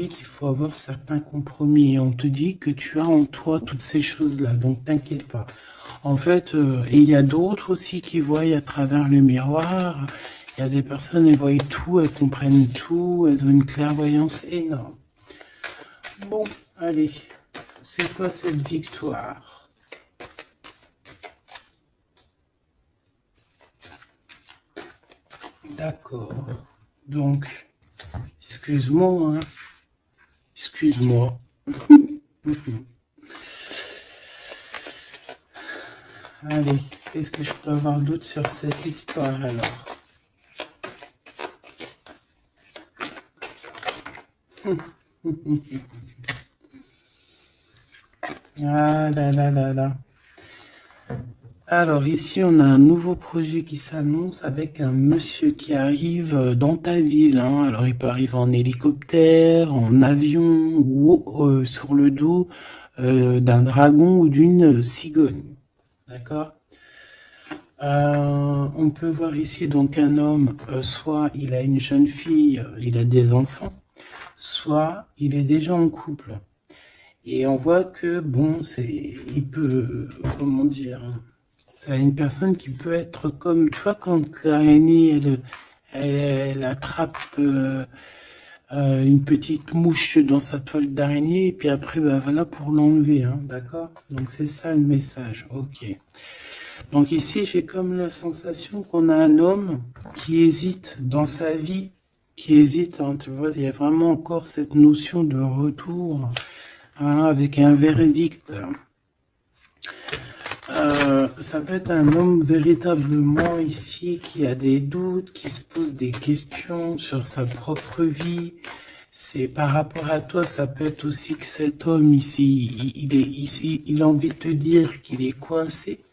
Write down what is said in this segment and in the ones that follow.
qu'il faut avoir certains compromis. Et on te dit que tu as en toi toutes ces choses-là, donc t'inquiète pas. En fait, et il y a d'autres aussi qui voient à travers le miroir. Il y a des personnes, elles voient tout, elles comprennent tout, elles ont une clairvoyance énorme. Bon, allez, c'est quoi cette victoire? D'accord. Donc, excuse-moi, hein. Excuse-moi. Allez, qu'est-ce que je peux avoir d'autre sur cette histoire alors? Ah là là là là. Alors ici, on a un nouveau projet qui s'annonce avec un monsieur qui arrive dans ta ville, hein. Alors il peut arriver en hélicoptère, en avion ou sur le dos d'un dragon ou d'une cigogne. D'accord? On peut voir ici donc un homme, soit il a une jeune fille, il a des enfants, soit il est déjà en couple. Et on voit que, bon, il peut, comment dire, c'est une personne qui peut être comme, tu vois, quand l'araignée, elle attrape une petite mouche dans sa toile d'araignée, et puis après, bah voilà, pour l'enlever, hein, d'accord? Donc c'est ça le message, ok. Donc ici, j'ai comme la sensation qu'on a un homme qui hésite dans sa vie, qui hésite, hein, tu vois, il y a vraiment encore cette notion de retour, hein, avec un verdict. Ça peut être un homme véritablement ici qui a des doutes, qui se pose des questions sur sa propre vie. C'est par rapport à toi, ça peut être aussi que cet homme ici, il a envie de te dire qu'il est coincé,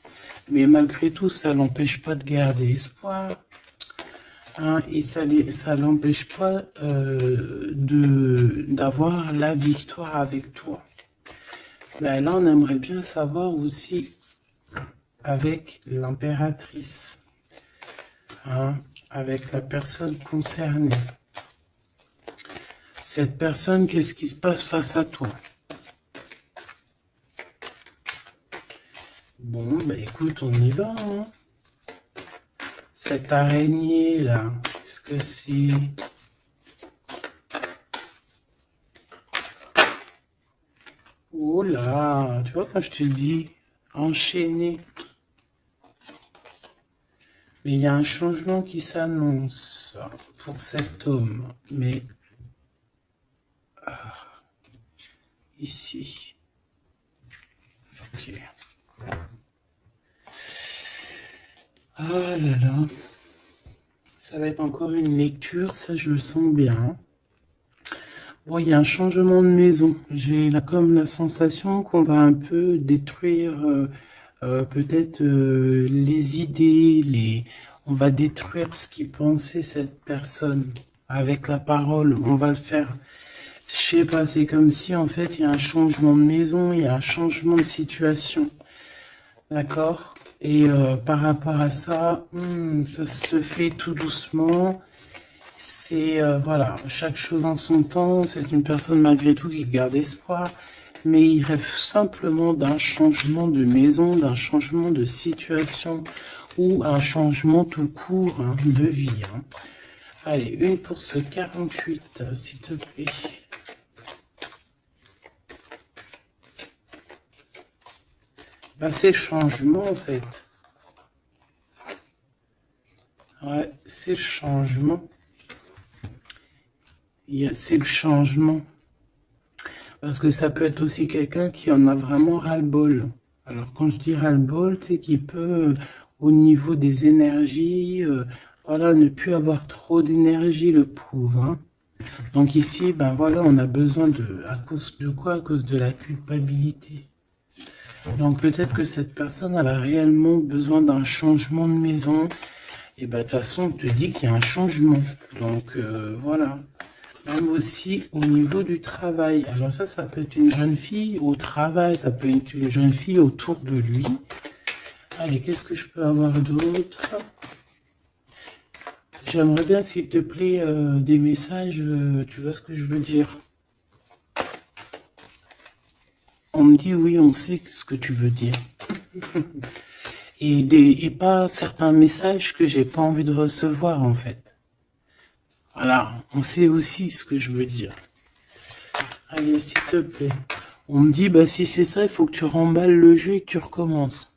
mais malgré tout, ça l'empêche pas de garder espoir. Hein, et ça l'empêche pas d'avoir la victoire avec toi. Ben là, on aimerait bien savoir aussi avec l'impératrice, hein, avec la personne concernée. Cette personne, qu'est-ce qui se passe face à toi? Bon, ben écoute, on y va, hein. Cette araignée là, qu'est-ce que c'est? Oh là, tu vois quand je te dis enchaîné. Mais il y a un changement qui s'annonce pour cet homme. Mais ici. Ok. Ah là là. Ça va être encore une lecture, ça je le sens bien. Bon, il y a un changement de maison. J'ai là comme la sensation qu'on va un peu détruire peut-être les idées, on va détruire ce qui pensait cette personne avec la parole. On va le faire. Je sais pas, c'est comme si en fait il y a un changement de maison, il y a un changement de situation. D'accord? Et par rapport à ça, ça se fait tout doucement. C'est, voilà, chaque chose en son temps. C'est une personne malgré tout qui garde espoir. Mais il rêve simplement d'un changement de maison, d'un changement de situation ou un changement tout court, hein, de vie. Hein. Allez, une pour ce 48, s'il te plaît. Bah, c'est le changement en fait. Ouais, c'est le changement. C'est le changement. Parce que ça peut être aussi quelqu'un qui en a vraiment ras-le-bol. Alors quand je dis ras-le-bol, c'est qu'il peut, au niveau des énergies, voilà, ne plus avoir trop d'énergie, le pauvre. Hein. Donc ici, ben voilà, on a besoin à cause de quoi? À cause de la culpabilité. Donc peut-être que cette personne, elle a réellement besoin d'un changement de maison. Et ben de toute façon, on te dit qu'il y a un changement. Donc voilà. Même aussi au niveau du travail. Alors ça peut être une jeune fille au travail, ça peut être une jeune fille autour de lui. Allez, qu'est-ce que je peux avoir d'autre? J'aimerais bien, s'il te plaît, des messages, tu vois ce que je veux dire? On me dit oui, on sait ce que tu veux dire. Et pas certains messages que j'ai pas envie de recevoir, en fait. Voilà, on sait aussi ce que je veux dire. Allez, s'il te plaît. On me dit, bah si c'est ça, il faut que tu remballes le jeu et que tu recommences.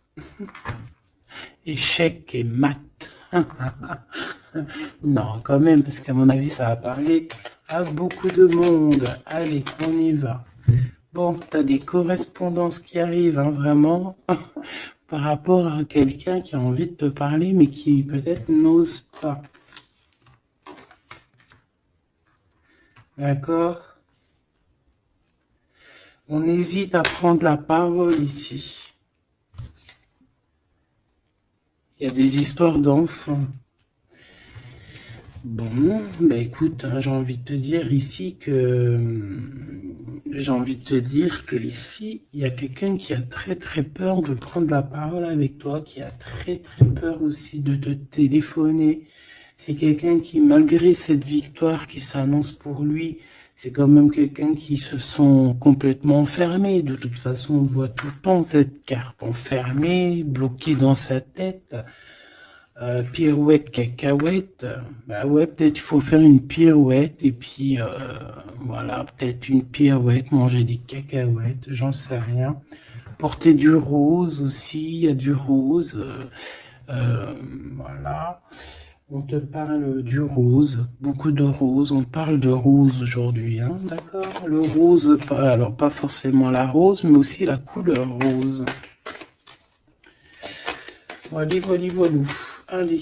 Échec et mat. Non, quand même, parce qu'à mon avis, ça va parler à beaucoup de monde. Allez, on y va. Bon, t'as des correspondances qui arrivent, hein, vraiment, par rapport à quelqu'un qui a envie de te parler, mais qui peut-être n'ose pas. D'accord? On hésite à prendre la parole ici. Il y a des histoires d'enfants. Bon, bah écoute, hein, j'ai envie de te dire ici que ici, il y a quelqu'un qui a très très peur de prendre la parole avec toi, qui a très très peur aussi de te téléphoner. C'est quelqu'un qui, malgré cette victoire qui s'annonce pour lui, c'est quand même quelqu'un qui se sent complètement enfermé. De toute façon, on voit tout le temps cette carte enfermée, bloquée dans sa tête. Pirouette, cacahuète, bah ouais, peut-être il faut faire une pirouette et puis voilà, peut-être une pirouette, manger des cacahuètes, j'en sais rien. Porter du rose aussi, il y a du rose, voilà. On te parle du rose, beaucoup de rose, on parle de rose aujourd'hui, hein, d'accord? Le rose, alors pas forcément la rose, mais aussi la couleur rose. Voilà, voilà, voilà. Allez,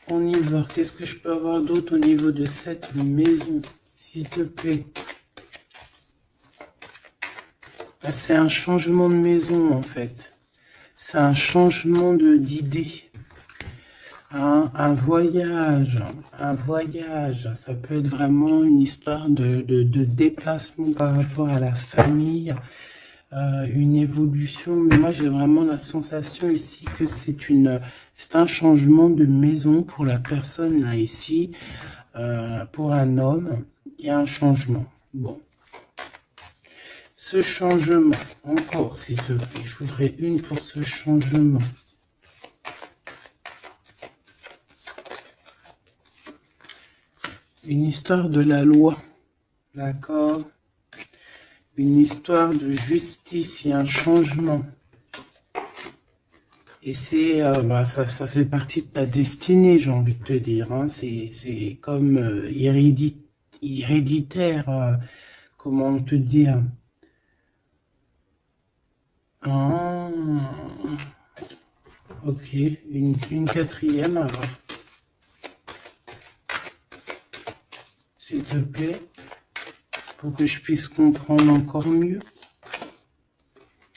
on y va. Qu'est-ce que je peux avoir d'autre au niveau de cette maison, s'il te plaît? Là, c'est un changement de maison, en fait. C'est un changement d'idée. Un voyage. Ça peut être vraiment une histoire de déplacement par rapport à la famille. Une évolution, mais moi j'ai vraiment la sensation ici que c'est un changement de maison pour la personne là ici, pour un homme, il y a un changement. Bon, ce changement, encore s'il te plaît, je voudrais une pour ce changement. Une histoire de la loi, d'accord? Une histoire de justice et un changement. Et c'est, ça fait partie de ta destinée, j'ai envie de te dire. Hein. C'est comme héréditaire, comment te dire. Ah, ok, une quatrième alors. S'il te plaît. Pour que je puisse comprendre encore mieux.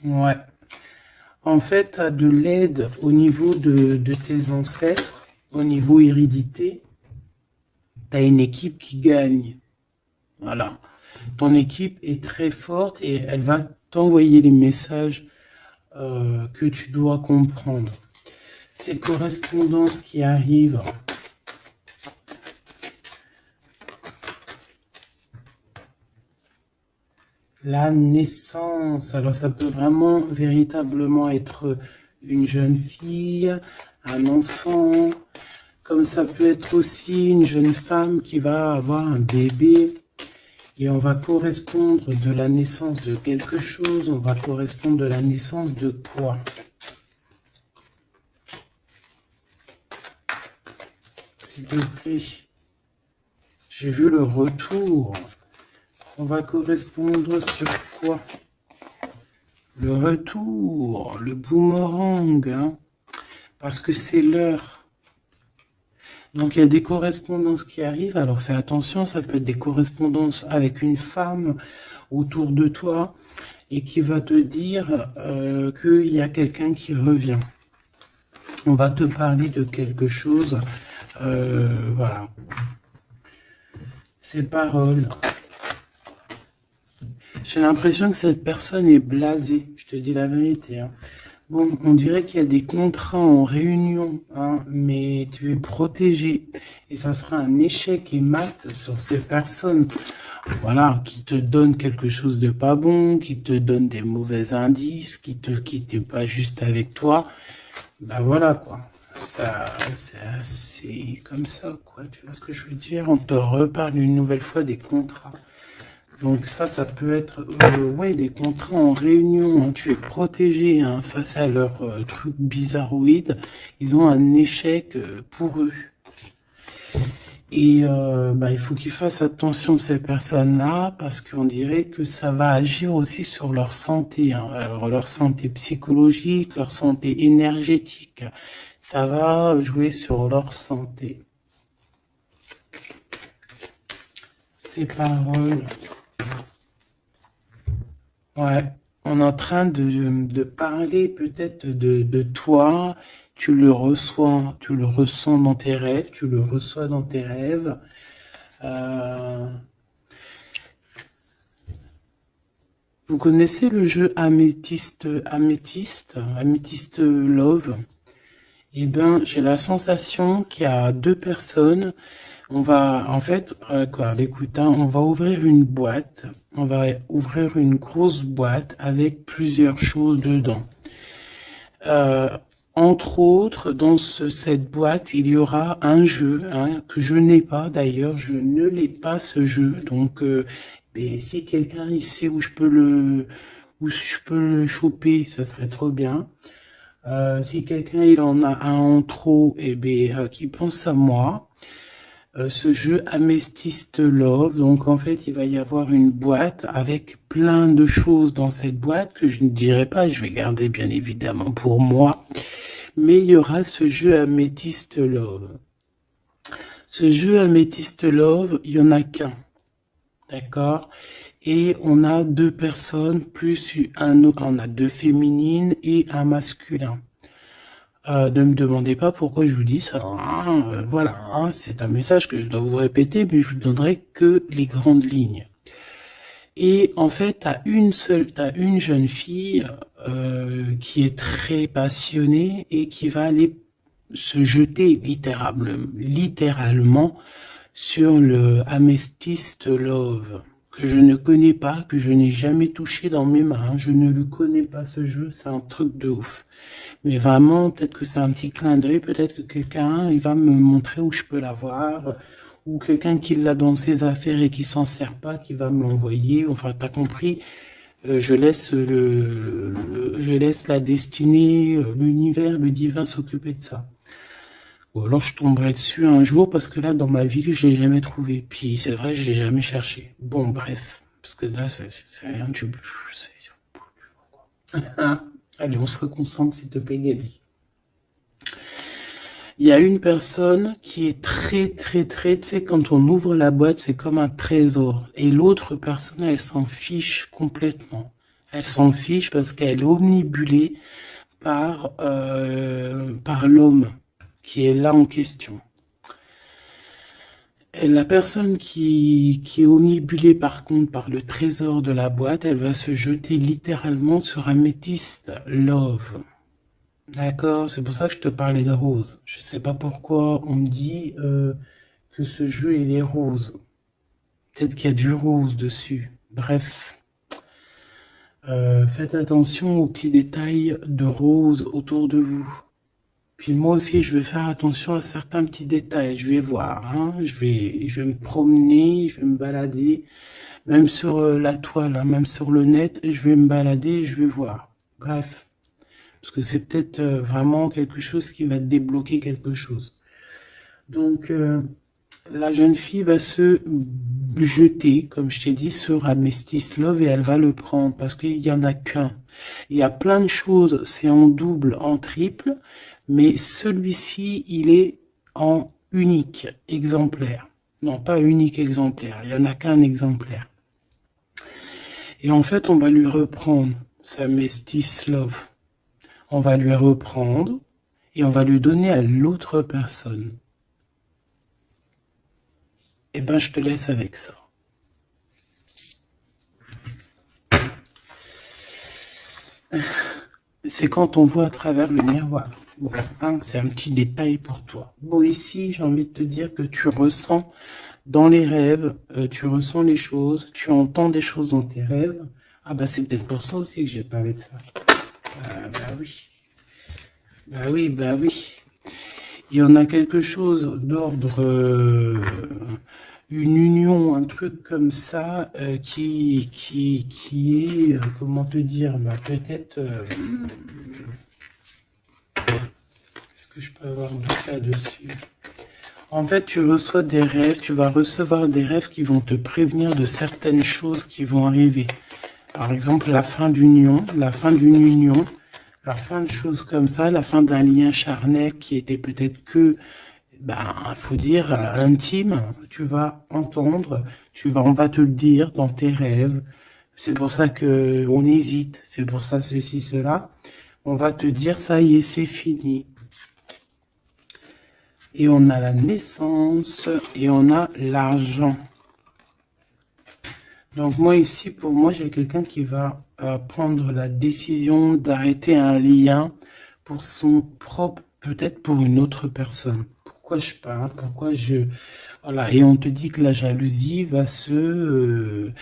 Ouais. En fait, tu as de l'aide au niveau de tes ancêtres, au niveau hérédité. Tu as une équipe qui gagne. Voilà. Ton équipe est très forte et elle va t'envoyer les messages que tu dois comprendre. Ces correspondances qui arrivent. La naissance, alors ça peut vraiment véritablement être une jeune fille, un enfant, comme ça peut être aussi une jeune femme qui va avoir un bébé, et on va correspondre de la naissance de quelque chose, on va correspondre de la naissance de quoi? S'il te plaît, j'ai vu le retour. On va correspondre sur quoi? Le retour, le boomerang, hein, parce que c'est l'heure. Donc il y a des correspondances qui arrivent, alors fais attention, ça peut être des correspondances avec une femme autour de toi et qui va te dire qu'il y a quelqu'un qui revient. On va te parler de quelque chose, voilà. Ces paroles. J'ai l'impression que cette personne est blasée, je te dis la vérité. Hein. Bon, on dirait qu'il y a des contrats en réunion, hein, mais tu es protégé. Et ça sera un échec et mat sur ces personnes. voilà, qui te donne quelque chose de pas bon, qui te donne des mauvais indices, qui te quitte pas juste avec toi, bah voilà quoi. Ça, c'est comme ça quoi. Tu vois ce que je veux dire? On te reparle une nouvelle fois des contrats. Donc ça peut être ouais, des contrats en réunion, hein. Tu es protégé hein, face à leurs trucs bizarroïdes. Ils ont un échec pour eux. Et bah, il faut qu'ils fassent attention ces personnes-là parce qu'on dirait que ça va agir aussi sur leur santé, hein. Alors, leur santé psychologique, leur santé énergétique. Ça va jouer sur leur santé. Ces paroles. Ouais, on est en train de parler peut-être de toi, tu le reçois, tu le ressens dans tes rêves, tu le reçois dans tes rêves. Euh, vous connaissez le jeu Améthyste Love? Eh ben, j'ai la sensation qu'il y a deux personnes. On va, en fait, quoi, écoute, hein, on va ouvrir une boîte. On va ouvrir une grosse boîte avec plusieurs choses dedans. Euh, Entre autres, dans cette boîte, il y aura un jeu hein, que je n'ai pas. D'ailleurs, je ne l'ai pas ce jeu. Donc, mais si quelqu'un il sait où je peux le choper, ça serait trop bien. Si quelqu'un il en a un en trop, et ben qui pense à moi. Ce jeu Amethyst Love, donc en fait il va y avoir une boîte avec plein de choses dans cette boîte que je ne dirai pas, je vais garder bien évidemment pour moi, mais il y aura ce jeu Amethyst Love. Ce jeu Amethyst Love, il y en a qu'un, d'accord? Et on a deux personnes plus un autre, on a deux féminines et un masculin. Ne me demandez pas pourquoi je vous dis ça. Hein, voilà, hein, c'est un message que je dois vous répéter, mais je vous donnerai que les grandes lignes. Et en fait, t'as une jeune fille qui est très passionnée et qui va aller se jeter littéralement sur le Amethyst Love, que je ne connais pas, que je n'ai jamais touché dans mes mains. Je ne le connais pas ce jeu, c'est un truc de ouf. Mais vraiment, peut-être que c'est un petit clin d'œil, peut-être que quelqu'un, il va me montrer où je peux l'avoir, ou quelqu'un qui l'a dans ses affaires et qui s'en sert pas, qui va me l'envoyer. Enfin, t'as compris. Je laisse je laisse la destinée, l'univers, le divin s'occuper de ça. Ou alors je tomberai dessus un jour parce que là, dans ma ville, je l'ai jamais trouvé. Puis c'est vrai, je l'ai jamais cherché. Bon, bref, parce que là, c'est rien du Allez, on se reconcentre, s'il te plaît, Gabi. Il y a une personne qui est très, tu sais, quand on ouvre la boîte, c'est comme un trésor. Et l'autre personne, elle s'en fiche complètement. Elle s'en fiche parce qu'elle est omnibulée par l'homme qui est là en question. Et la personne qui est omnibulée par contre par le trésor de la boîte, elle va se jeter littéralement sur Amethyst Love. D'accord, c'est pour ça que je te parlais de rose. Je sais pas pourquoi on me dit que ce jeu il est rose. Peut-être qu'il y a du rose dessus. Bref, faites attention aux petits détails de rose autour de vous. Puis moi aussi, je vais faire attention à certains petits détails. Je vais voir, hein. Je vais me promener, je vais me balader, même sur la toile, hein, même sur le net, je vais me balader, et je vais voir. Bref. Parce que c'est peut-être vraiment quelque chose qui va débloquer quelque chose. Donc, la jeune fille va se jeter, comme je t'ai dit, sur Amethyst Love et elle va le prendre parce qu'il n'y en a qu'un. Il y a plein de choses, c'est en double, en triple, mais celui-ci, il est en unique exemplaire. Non, pas unique exemplaire, il n'y en a qu'un exemplaire. Et en fait, on va lui reprendre sa Amethyst Love. On va lui reprendre et on va lui donner à l'autre personne. Eh ben, je te laisse avec ça. C'est quand on voit à travers le miroir. Bon, hein, c'est un petit détail pour toi. Bon, ici, j'ai envie de te dire que tu ressens Dans les rêves, tu ressens les choses, tu entends des choses dans tes rêves. Ah bah c'est peut-être pour ça aussi que j'ai parlé de ça. Bah oui. Bah oui, bah oui. Il y en a quelque chose d'ordre, une union, un truc comme ça, qui est, comment te dire, bah peut-être, est-ce que je peux avoir du cas dessus? En fait, tu reçois des rêves, tu vas recevoir des rêves qui vont te prévenir de certaines choses qui vont arriver. Par exemple, la fin d'une union, la fin de choses comme ça, la fin d'un lien charnel qui était peut-être que, ben, faut dire, intime. Tu vas entendre, on va te le dire dans tes rêves. C'est pour ça que on hésite. C'est pour ça ceci, cela. On va te dire, ça y est, c'est fini. Et on a la naissance et on a l'argent. Donc moi ici, pour moi, j'ai quelqu'un qui va prendre la décision d'arrêter un lien pour son propre, peut-être pour une autre personne. Pourquoi je parle? Voilà, et on te dit que la jalousie va se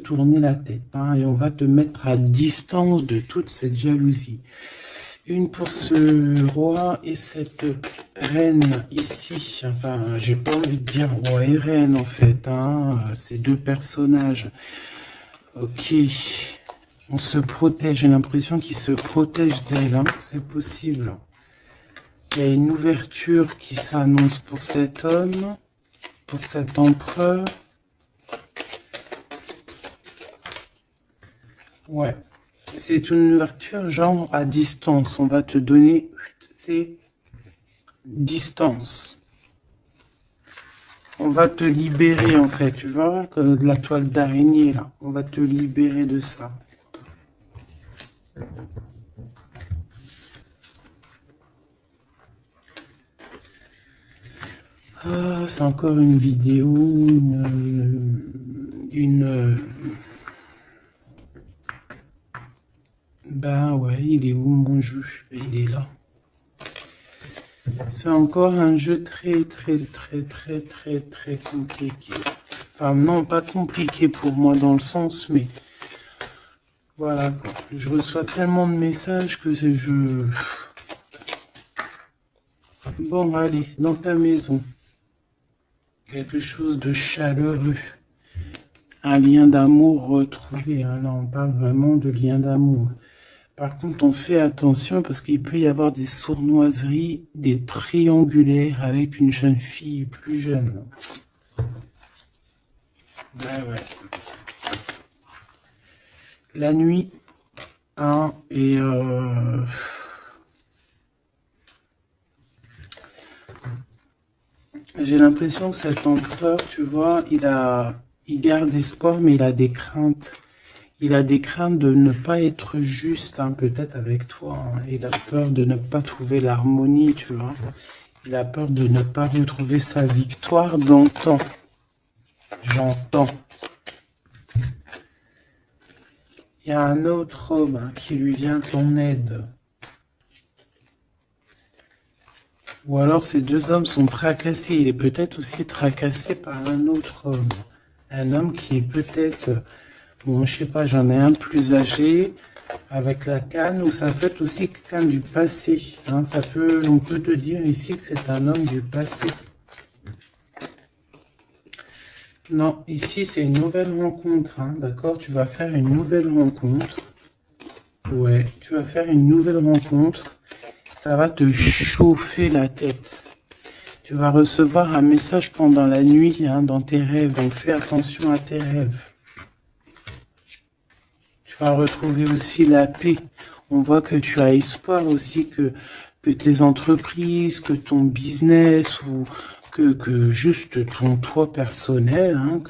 tourner la tête, hein, et on va te mettre à distance de toute cette jalousie. Une pour ce roi et cette reine ici. Enfin, j'ai pas envie de dire roi et reine en fait, hein. Ces deux personnages. Ok. On se protège. J'ai l'impression qu'ils se protègent d'elle, hein. C'est possible. Il y a une ouverture qui s'annonce pour cet homme, pour cet empereur. Ouais. C'est une ouverture genre à distance. On va te donner, c'est distance. On va te libérer en fait, tu vois, comme de la toile d'araignée là. On va te libérer de ça. Ah, c'est encore une vidéo, Ben ouais, il est où mon jeu? Il est là. C'est encore un jeu très compliqué. Enfin non, pas compliqué pour moi dans le sens, mais voilà quoi. Je reçois tellement de messages que je... Bon, allez, dans ta maison. Quelque chose de chaleureux. Un lien d'amour retrouvé. Hein. Là, on parle vraiment de lien d'amour. Par contre, on fait attention parce qu'il peut y avoir des sournoiseries, des triangulaires avec une jeune fille plus jeune. Ouais. La nuit, hein, et j'ai l'impression que cet empereur, tu vois, il garde espoir, mais il a des craintes. Il a des craintes de ne pas être juste, hein, peut-être avec toi. Hein. Il a peur de ne pas trouver l'harmonie, tu vois. Il a peur de ne pas retrouver sa victoire d'antan. J'entends. Il y a un autre homme, hein, qui lui vient en aide. Ou alors ces deux hommes sont tracassés. Il est peut-être aussi tracassé par un autre homme. Un homme qui est peut-être... Bon, je sais pas, j'en ai un plus âgé, avec la canne, ou ça peut être aussi quelqu'un du passé. Hein, on peut te dire ici que c'est un homme du passé. Non, ici c'est une nouvelle rencontre, hein, d'accord? Tu vas faire une nouvelle rencontre. Ouais, tu vas faire une nouvelle rencontre. Ça va te chauffer la tête. Tu vas recevoir un message pendant la nuit, hein, dans tes rêves, donc fais attention à tes rêves. Tu vas retrouver aussi la paix. On voit que tu as espoir aussi que tes entreprises, que ton business ou que juste ton toi personnel, hein,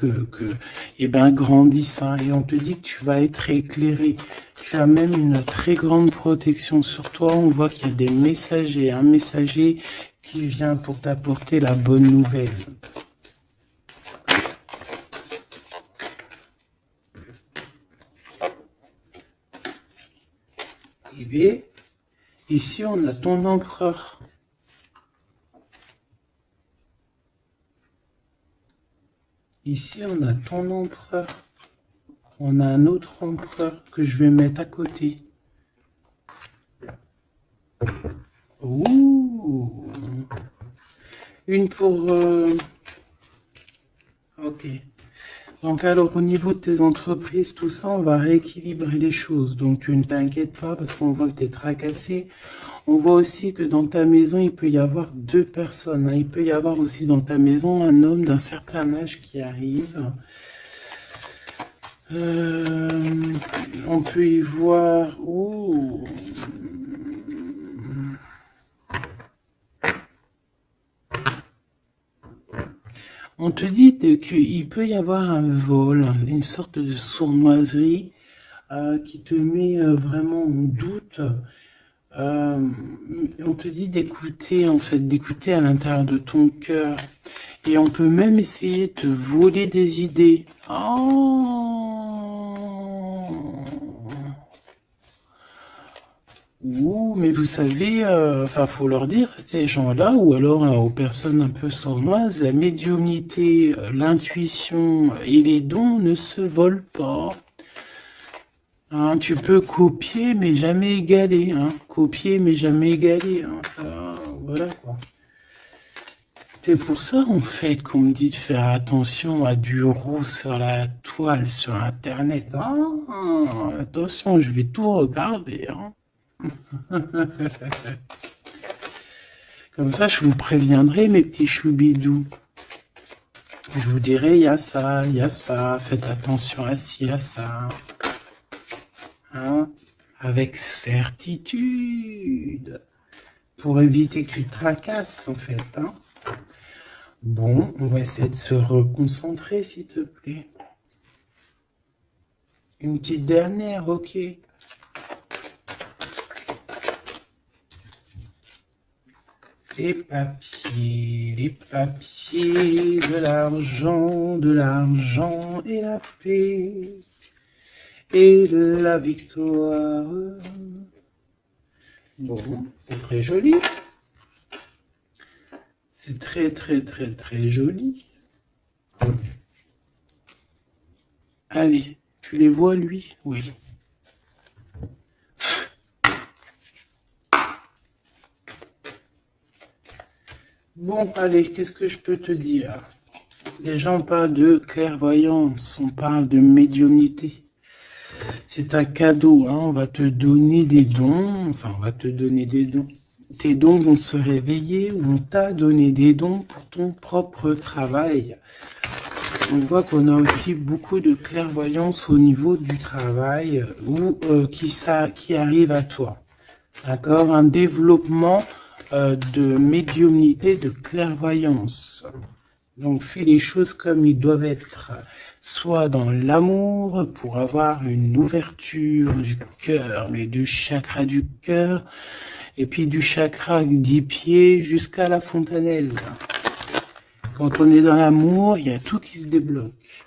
eh ben, grandisse. Hein, et on te dit que tu vas être éclairé. Tu as même une très grande protection sur toi. On voit qu'il y a des messagers, un messager qui vient pour t'apporter la bonne nouvelle. Et bien, ici on a ton empereur. Ici, on a ton empereur. On a un autre empereur que je vais mettre à côté. Ouh. Une pour... Ok. Donc alors, au niveau de tes entreprises, tout ça, on va rééquilibrer les choses. Donc, tu ne t'inquiètes pas parce qu'on voit que tu es tracassé. On voit aussi que dans ta maison, il peut y avoir deux personnes, hein. Il peut y avoir aussi dans ta maison un homme d'un certain âge qui arrive. On peut y voir... Oh. On te dit qu'il peut y avoir un vol, une sorte de sournoiserie qui te met vraiment en doute. On te dit d'écouter, en fait, d'écouter à l'intérieur de ton cœur. Et on peut même essayer de te voler des idées. Oh. Ouh, mais vous savez, enfin, faut leur dire, ces gens-là, ou alors aux personnes un peu sournoises, la médiumnité, l'intuition et les dons ne se volent pas. Hein, tu peux copier, mais jamais égaler. Hein. Copier, mais jamais égaler. Hein. Ça, voilà quoi. C'est pour ça, en fait, qu'on me dit de faire attention à du rouge sur la toile, sur Internet. Ah, attention, je vais tout regarder. Hein. Comme ça, je vous préviendrai, mes petits choubidous. Je vous dirai, il y a ça, faites attention à ci, à ça. Hein, avec certitude. Pour éviter que tu te tracasses, en fait. Hein. Bon, on va essayer de se reconcentrer, s'il te plaît. Une petite dernière, ok. Les papiers de l'argent et la paix et la victoire. Bon, c'est très joli. C'est très, très, très, très joli. Allez, tu les vois, lui? Oui. Bon, allez, qu'est-ce que je peux te dire? Déjà, on parle de clairvoyance, on parle de médiumnité. C'est un cadeau, hein, on va te donner des dons, enfin, on va te donner des dons. Tes dons vont se réveiller, on t'a donné des dons pour ton propre travail. On voit qu'on a aussi beaucoup de clairvoyance au niveau du travail ou qui arrive à toi. D'accord? Un développement de médiumnité, de clairvoyance. Donc, fais les choses comme ils doivent être. Soit dans l'amour, pour avoir une ouverture du cœur, mais du chakra du cœur, et puis du chakra du pied jusqu'à la fontanelle. Quand on est dans l'amour, il y a tout qui se débloque.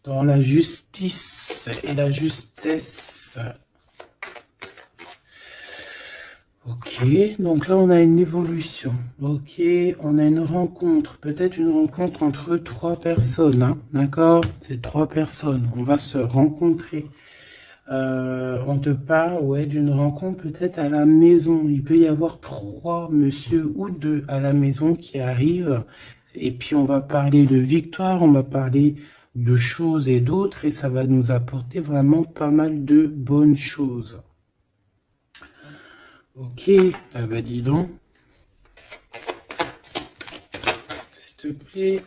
Dans la justice et la justesse. Ok, donc là on a une évolution. Ok, on a une rencontre, peut-être une rencontre entre trois personnes, hein, d'accord? C'est trois personnes, on va se rencontrer. On te parle, ouais, d'une rencontre peut-être à la maison. Il peut y avoir trois monsieur ou deux à la maison qui arrivent. Et puis on va parler de victoire, on va parler de choses et d'autres, et ça va nous apporter vraiment pas mal de bonnes choses. Ok, ah bah dis donc. S'il te plaît.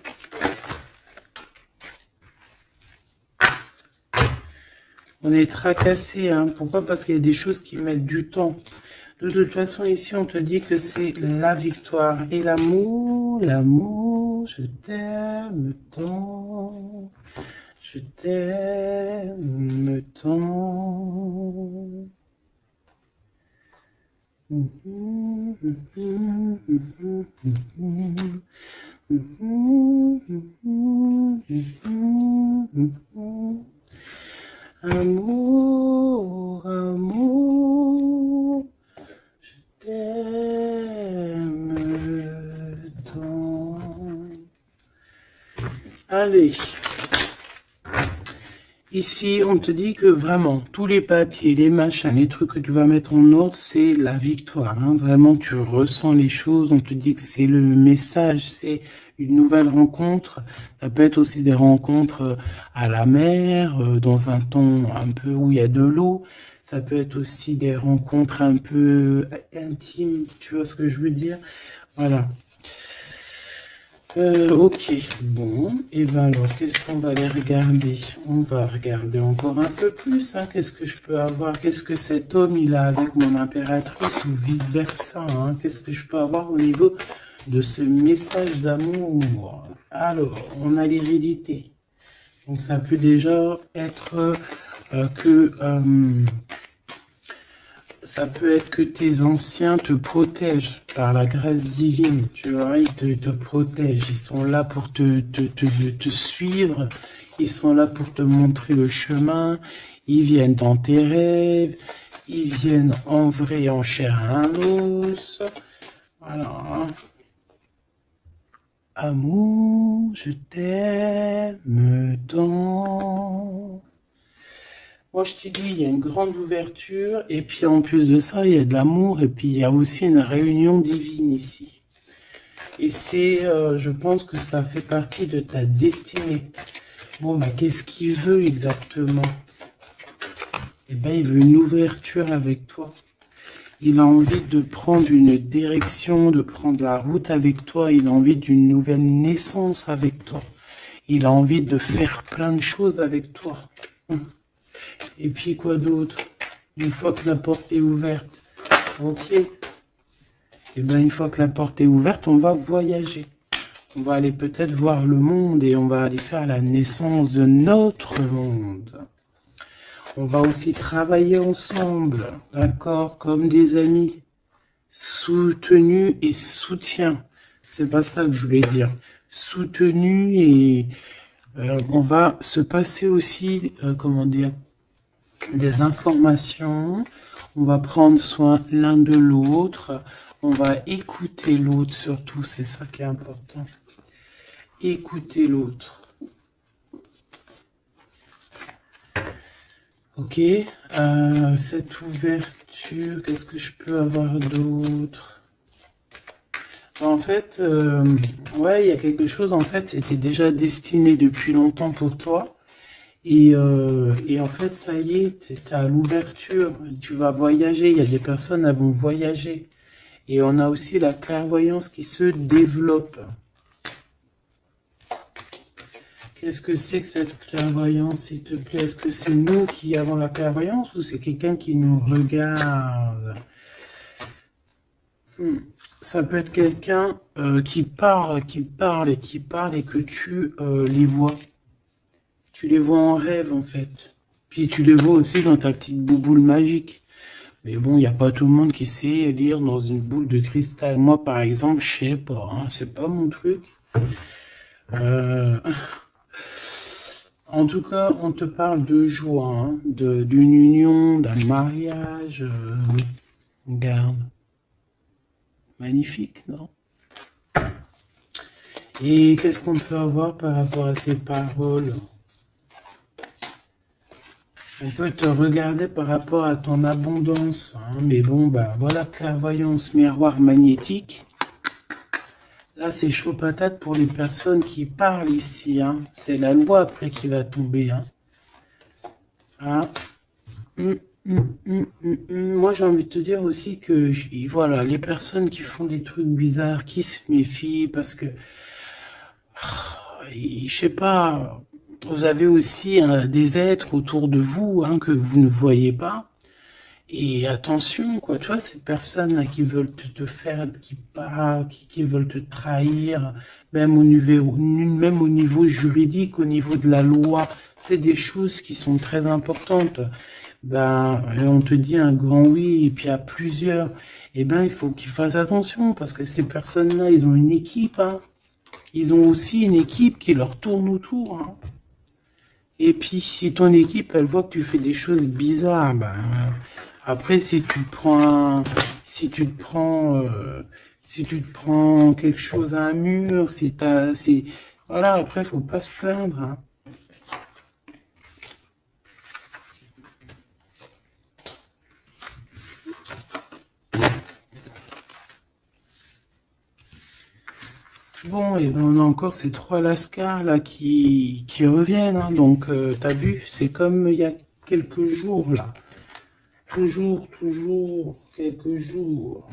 On est tracassé, hein. Pourquoi? Parce qu'il y a des choses qui mettent du temps. De toute façon, ici, on te dit que c'est la victoire et l'amour. L'amour, je t'aime tant. Je t'aime tant. Amour, amour, je t'aime tant. Ici, on te dit que vraiment, tous les papiers, les machins, les trucs que tu vas mettre en ordre, c'est la victoire. Hein. Vraiment, tu ressens les choses. On te dit que c'est le message, c'est une nouvelle rencontre. Ça peut être aussi des rencontres à la mer, dans un temps un peu où il y a de l'eau. Ça peut être aussi des rencontres un peu intimes. Tu vois ce que je veux dire? Voilà. Ok, bon, et ben alors, qu'est-ce qu'on va aller regarder? On va regarder encore un peu plus, hein. Qu'est-ce que je peux avoir? Qu'est-ce que cet homme, il a avec mon impératrice ou vice-versa, hein? Qu'est-ce que je peux avoir au niveau de ce message d'amour? Alors, on a l'hérédité. Donc, ça peut déjà être ça peut être que tes anciens te protègent par la grâce divine, tu vois, ils te protègent, ils sont là pour te suivre, ils sont là pour te montrer le chemin, ils viennent dans tes rêves, ils viennent en vrai, en chair et en os, voilà. Amour, je t'aime tant. Moi, je te dis, il y a une grande ouverture, et puis en plus de ça, il y a de l'amour, et puis il y a aussi une réunion divine ici. Et c'est, je pense que ça fait partie de ta destinée. Bon, bah, qu'est-ce qu'il veut exactement? Eh ben, il veut une ouverture avec toi. Il a envie de prendre une direction, de prendre la route avec toi. Il a envie d'une nouvelle naissance avec toi. Il a envie de faire plein de choses avec toi. Et puis quoi d'autre? Une fois que la porte est ouverte, ok. Et bien une fois que la porte est ouverte, on va voyager. On va aller peut-être voir le monde et on va aller faire la naissance de notre monde. On va aussi travailler ensemble, d'accord, comme des amis, soutenus et soutien. C'est pas ça que je voulais dire. Soutenus et on va se passer aussi, comment dire, des informations, on va prendre soin l'un de l'autre, on va écouter l'autre surtout, c'est ça qui est important. Écouter l'autre. Ok, cette ouverture, qu'est-ce que je peux avoir d'autre? En fait, ouais, il y a quelque chose, en fait, c'était déjà destiné depuis longtemps pour toi. Et en fait, ça y est, tu es à l'ouverture, tu vas voyager, il y a des personnes qui vont voyager. Et on a aussi la clairvoyance qui se développe. Qu'est-ce que c'est que cette clairvoyance, s'il te plaît? Est-ce que c'est nous qui avons la clairvoyance ou c'est quelqu'un qui nous regarde? Ça peut être quelqu'un qui parle et que tu les vois. Tu les vois en rêve, en fait. Puis tu les vois aussi dans ta petite bouboule magique. Mais bon, il n'y a pas tout le monde qui sait lire dans une boule de cristal. Moi, par exemple, je sais pas. Hein, c'est pas mon truc. En tout cas, on te parle de joie, hein, d'une union, d'un mariage. Regarde. Magnifique, non? Et qu'est-ce qu'on peut avoir par rapport à ces paroles? On peut te regarder par rapport à ton abondance, hein, mais bon, bah voilà, clairvoyance, miroir magnétique. Là, c'est chaud patate pour les personnes qui parlent ici, hein. C'est la loi après qui va tomber, hein. Ah. Moi, j'ai envie de te dire aussi que, voilà, les personnes qui font des trucs bizarres, qui se méfient, parce que, je sais pas, vous avez aussi des êtres autour de vous, hein, que vous ne voyez pas. Et attention, quoi, tu vois, ces personnes-là qui veulent te faire, qui parlent, qui veulent te trahir, même au niveau juridique, au niveau de la loi, c'est des choses qui sont très importantes. Ben, on te dit un grand oui, et puis à plusieurs, eh ben, il faut qu'ils fassent attention, parce que ces personnes-là, ils ont une équipe, hein. Ils ont aussi une équipe qui leur tourne autour, hein. Et puis, si ton équipe, elle voit que tu fais des choses bizarres, ben, après, si tu te prends quelque chose à un mur, voilà, après, faut pas se plaindre, hein. Bon, et ben on a encore ces 3 lascars là qui reviennent, hein. Donc t'as vu, c'est comme il y a quelques jours là. Toujours quelques jours.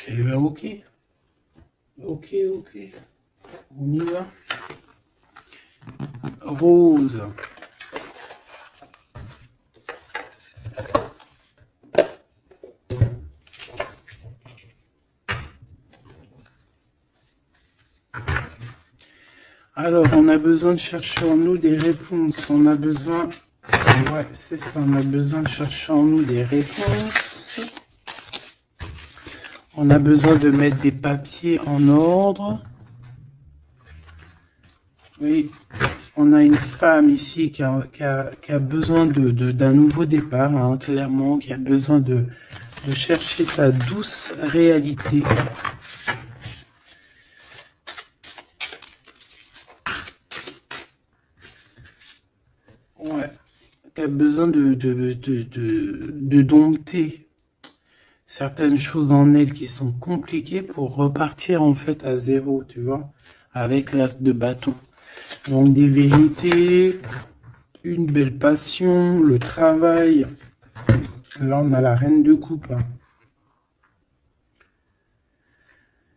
Eh ben ok. Ok. On y va. Rose. Alors, on a besoin de chercher en nous des réponses. On a besoin... Ouais, c'est ça. On a besoin de chercher en nous des réponses. On a besoin de mettre des papiers en ordre. Oui, on a une femme ici qui a besoin d'un nouveau départ, hein, clairement, qui a besoin de chercher sa douce réalité. Ouais, qui a besoin de dompter certaines choses en elle qui sont compliquées pour repartir en fait à zéro, tu vois, avec l'as de bâton. Donc des vérités, une belle passion, le travail. Là, on a la reine de coupe. Hein.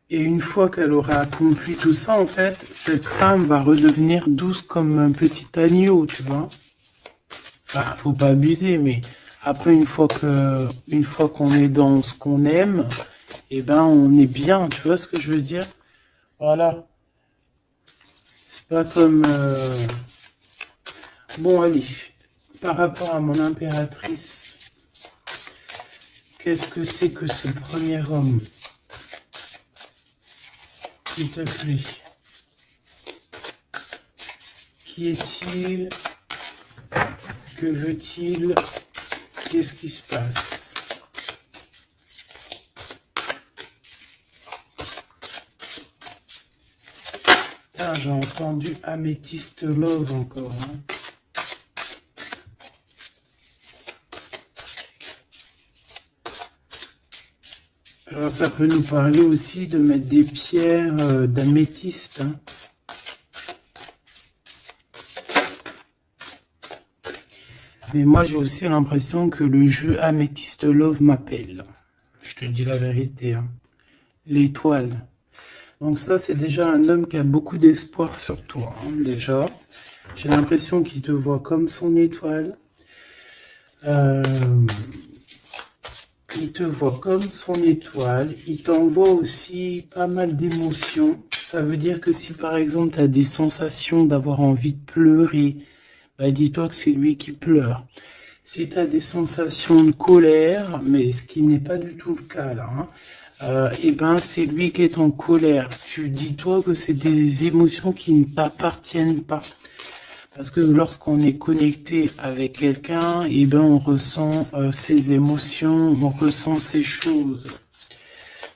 Et une fois qu'elle aura accompli tout ça, en fait, cette femme va redevenir douce comme un petit agneau, tu vois. Enfin, faut pas abuser, mais après, une fois qu'on est dans ce qu'on aime, eh ben, on est bien, tu vois ce que je veux dire? Voilà. C'est pas comme... Bon, allez. Par rapport à mon impératrice, qu'est-ce que c'est que ce premier homme? S'il te plaît. Qui est-il? Que veut-il? Qu'est-ce qui se passe? Ah, j'ai entendu Amethyst Love encore. Hein. Alors ça peut nous parler aussi de mettre des pierres d'améthyste. Hein. Mais moi j'ai aussi l'impression que le jeu Amethyst Love m'appelle. Je te dis la vérité. Hein. L'étoile. Donc ça c'est déjà un homme qui a beaucoup d'espoir sur toi. Hein, déjà. J'ai l'impression qu'il te voit comme son étoile. Il te voit comme son étoile. Il t'envoie aussi pas mal d'émotions. Ça veut dire que si par exemple tu as des sensations d'avoir envie de pleurer, bah dis-toi que c'est lui qui pleure. Si tu as des sensations de colère, mais ce qui n'est pas du tout le cas là, hein, et ben c'est lui qui est en colère. Tu dis-toi que c'est des émotions qui ne t'appartiennent pas. Parce que lorsqu'on est connecté avec quelqu'un, et ben on ressent ses émotions, on ressent ses choses.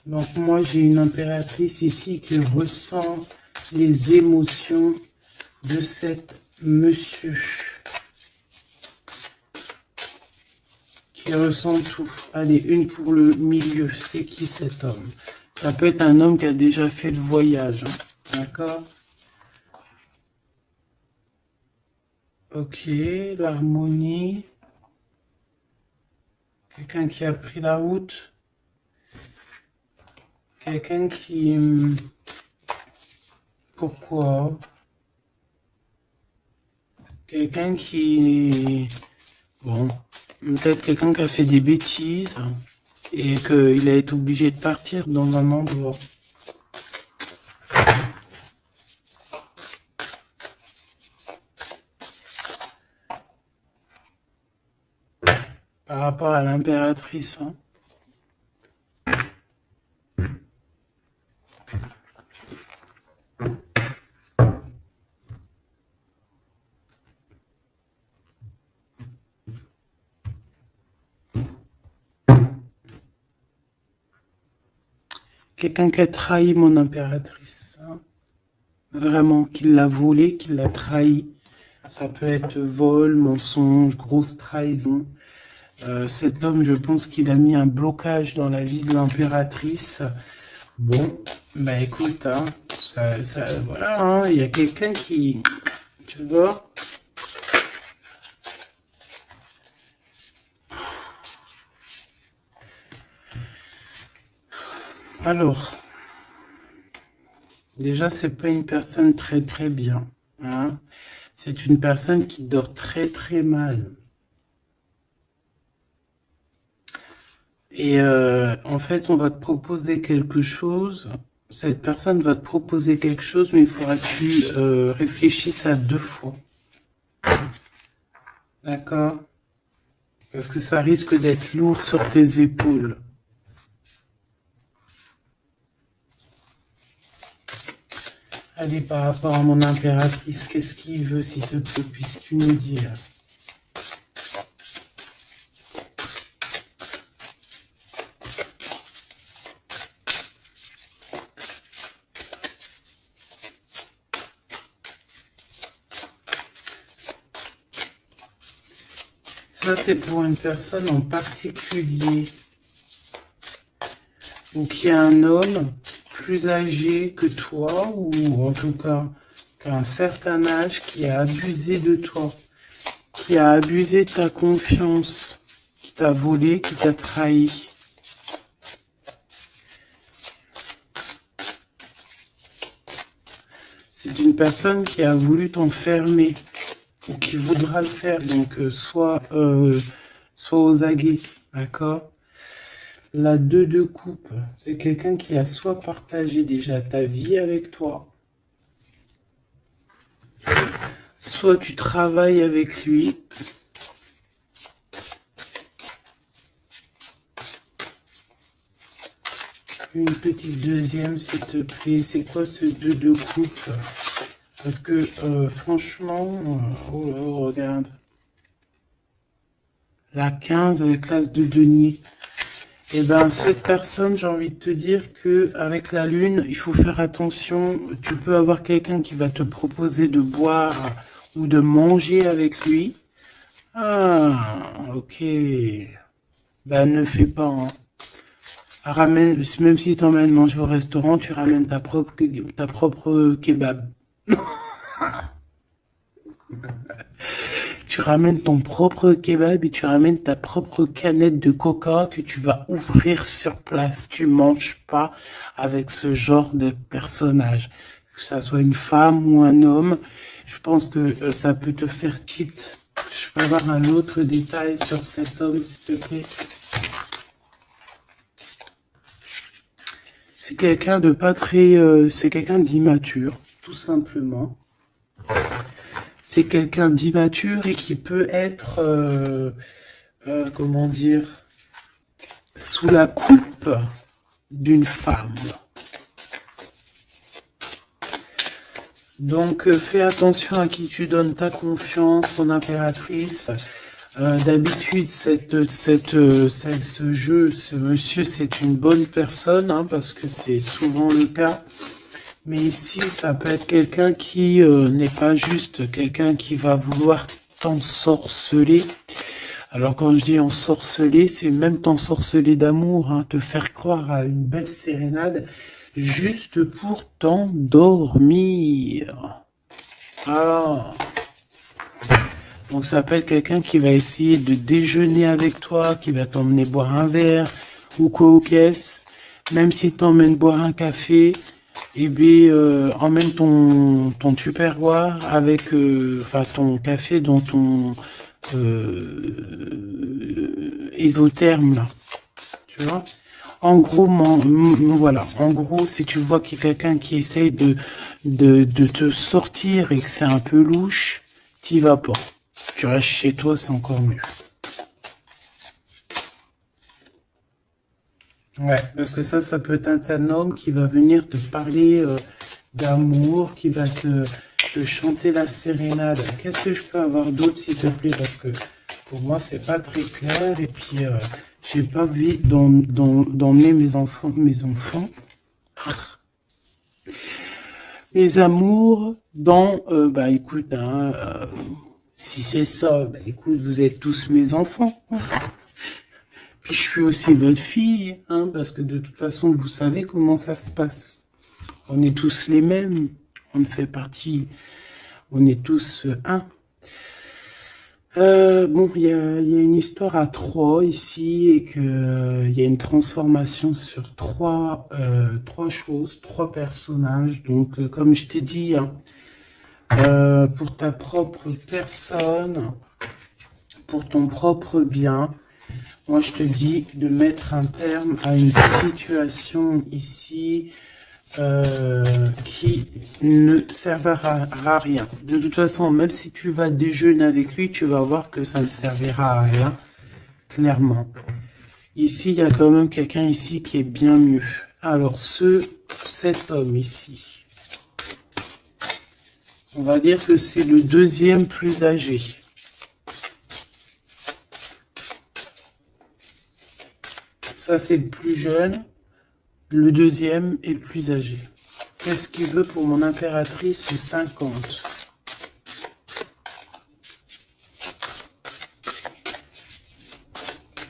Donc moi j'ai une impératrice ici qui ressent les émotions de cet monsieur. Qui ressent tout. Allez, une pour le milieu. C'est qui cet homme? Ça peut être un homme qui a déjà fait le voyage. Hein. D'accord? Ok, l'harmonie. Quelqu'un qui a pris la route. Quelqu'un qui... Pourquoi? Quelqu'un qui... Bon, peut-être quelqu'un qui a fait des bêtises et qu'il a été obligé de partir dans un endroit. Par rapport à l'impératrice, hein. Quelqu'un qui a trahi mon impératrice. Hein. Vraiment, qui l'a volé, qui l'a trahi. Ça peut être vol, mensonge, grosse trahison. Cet homme, je pense qu'il a mis un blocage dans la vie de l'impératrice. Bon, bah écoute, hein, voilà, hein, il y a quelqu'un qui, tu vois. Alors, déjà, c'est pas une personne très bien, hein. C'est une personne qui dort très mal. Et en fait, on va te proposer quelque chose. Cette personne va te proposer quelque chose, mais il faudra que tu réfléchisses à 2 fois. D'accord? Parce que ça risque d'être lourd sur tes épaules. Allez, par rapport à mon impératrice, qu'est-ce qu'il veut, s'il te plaît, puisses-tu nous dire? Ça, c'est pour une personne en particulier. Donc, il y a un homme plus âgé que toi, ou en tout cas qu'à un certain âge, qui a abusé de toi, qui a abusé de ta confiance, qui t'a volé, qui t'a trahi. C'est une personne qui a voulu t'enfermer, ou qui voudra le faire, donc soit aux aguets, d'accord? La 2 de coupe, c'est quelqu'un qui a soit partagé déjà ta vie avec toi, soit tu travailles avec lui. Une petite deuxième, s'il te plaît. C'est quoi ce 2 de coupe? Parce que franchement, oh là, regarde. La 15 avec l'as de denier. Et ben cette personne, j'ai envie de te dire que avec la lune, il faut faire attention. Tu peux avoir quelqu'un qui va te proposer de boire ou de manger avec lui. Ah, ok. Ben ne fais pas, hein. Ramène, même si tu emmènes manger au restaurant, tu ramènes ta propre kebab. Tu ramènes ton propre kebab et tu ramènes ta propre canette de coca que tu vas ouvrir sur place. Tu manges pas avec ce genre de personnage. Que ça soit une femme ou un homme, je pense que ça peut te faire tilt. Je peux avoir un autre détail sur cet homme, s'il te plaît. C'est quelqu'un de pas très... c'est quelqu'un d'immature, tout simplement. C'est quelqu'un d'immature et qui peut être, comment dire, sous la coupe d'une femme. Donc, fais attention à qui tu donnes ta confiance, ton impératrice. D'habitude, ce monsieur, c'est une bonne personne, hein, parce que c'est souvent le cas. Mais ici, ça peut être quelqu'un qui n'est pas juste quelqu'un qui va vouloir t'ensorceler. Alors quand je dis ensorceler, c'est même t'ensorceler d'amour, hein, te faire croire à une belle sérénade juste pour t'endormir. Alors, donc ça peut être quelqu'un qui va essayer de déjeuner avec toi, qui va t'emmener boire un verre ou quoi aux caisses. Même si t'emmènes boire un café, eh bien, emmène ton tupperware avec, enfin, ton café dans ton isotherme, là. Tu vois? En gros, voilà. En gros, si tu vois qu'il y a quelqu'un qui essaye de te sortir et que c'est un peu louche, t'y vas pas. Tu restes chez toi, c'est encore mieux. Ouais, parce que ça peut être un homme qui va venir te parler d'amour, qui va te chanter la sérénade. Qu'est-ce que je peux avoir d'autre, s'il te plaît? Parce que pour moi, c'est pas très clair. Et puis, j'ai pas envie d'emmener mes enfants, mes amours dans, bah écoute, hein, si c'est ça, bah écoute, vous êtes tous mes enfants. Puis je suis aussi votre fille, hein, parce que de toute façon, vous savez comment ça se passe. On est tous les mêmes, on fait partie, on est tous un. Bon, il y a une histoire à trois ici et que il y a une transformation sur trois choses, trois personnages. Donc, comme je t'ai dit, hein, pour ta propre personne, pour ton propre bien, moi je te dis de mettre un terme à une situation ici qui ne servira à rien. De toute façon, même si tu vas déjeuner avec lui, tu vas voir que ça ne servira à rien, clairement. Ici, il y a quand même quelqu'un ici qui est bien mieux. Alors, cet homme ici, on va dire que c'est le deuxième plus âgé. Ça, c'est le plus jeune. Le deuxième est le plus âgé. Qu'est-ce qu'il veut pour mon impératrice 50?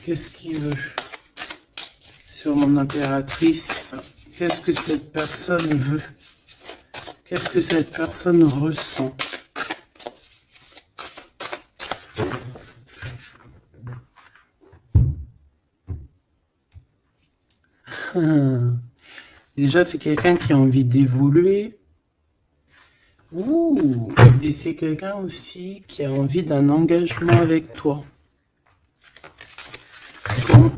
Qu'est-ce qu'il veut sur mon impératrice? Qu'est-ce que cette personne veut? Qu'est-ce que cette personne ressent? Déjà, c'est quelqu'un qui a envie d'évoluer. Ouh, et c'est quelqu'un aussi qui a envie d'un engagement avec toi. Bon.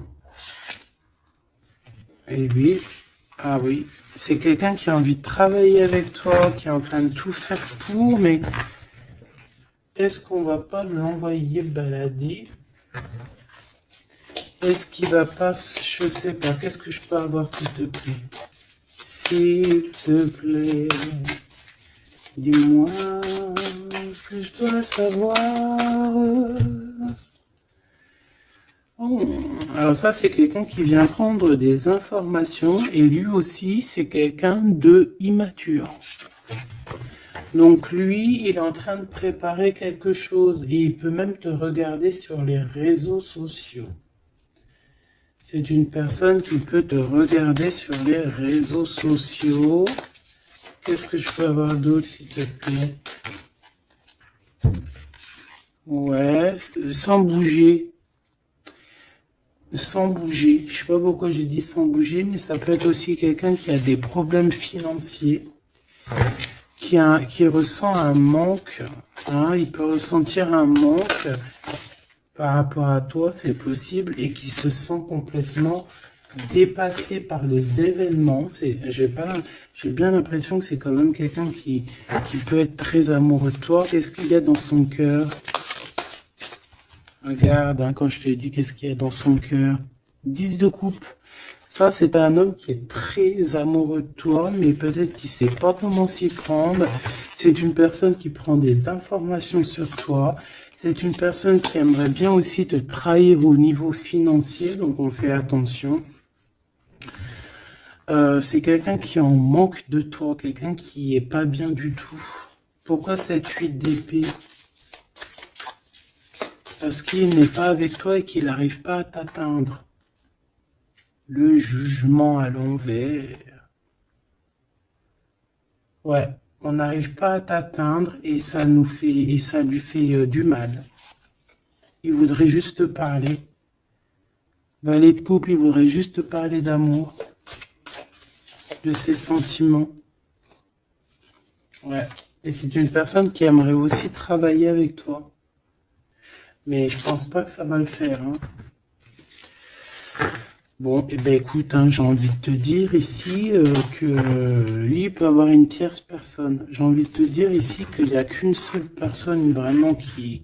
Et oui, ah oui, c'est quelqu'un qui a envie de travailler avec toi, qui est en train de tout faire pour, mais est-ce qu'on va pas l'envoyer balader? Est-ce qu'il va pas, je sais pas, qu'est-ce que je peux avoir s'il te plaît? S'il te plaît, dis-moi ce que je dois savoir. Oh, alors ça, c'est quelqu'un qui vient prendre des informations et lui aussi, c'est quelqu'un de immature. Donc lui, il est en train de préparer quelque chose et il peut même te regarder sur les réseaux sociaux. C'est une personne qui peut te regarder sur les réseaux sociaux. Qu'est-ce que je peux avoir d'autre, s'il te plaît? Ouais, sans bouger. Sans bouger. Je sais pas pourquoi j'ai dit sans bouger, mais ça peut être aussi quelqu'un qui a des problèmes financiers, qui ressent un manque. Hein, il peut ressentir un manque par rapport à toi, c'est possible, et qui se sent complètement dépassé par les événements. J'ai bien l'impression que c'est quand même quelqu'un qui peut être très amoureux de toi. Qu'est-ce qu'il y a dans son cœur? Regarde, hein, quand je te dis qu'est-ce qu'il y a dans son cœur. 10 de coupe. Ça, c'est un homme qui est très amoureux de toi, mais peut-être qu'il sait pas comment s'y prendre. C'est une personne qui prend des informations sur toi. C'est une personne qui aimerait bien aussi te trahir au niveau financier, donc on fait attention. C'est quelqu'un qui en manque de toi, quelqu'un qui est pas bien du tout. Pourquoi cette 8 d'épée? Parce qu'il n'est pas avec toi et qu'il n'arrive pas à t'atteindre. Le jugement à l'envers. Ouais, on n'arrive pas à t'atteindre et ça lui fait du mal. Il voudrait juste te parler. Valet de couple, il voudrait juste te parler d'amour, de ses sentiments. Ouais, et c'est une personne qui aimerait aussi travailler avec toi. Mais je pense pas que ça va le faire. Hein. Bon, et ben écoute, hein, j'ai envie de te dire ici que lui il peut avoir une tierce personne. J'ai envie de te dire ici qu'il n'y a qu'une seule personne vraiment qui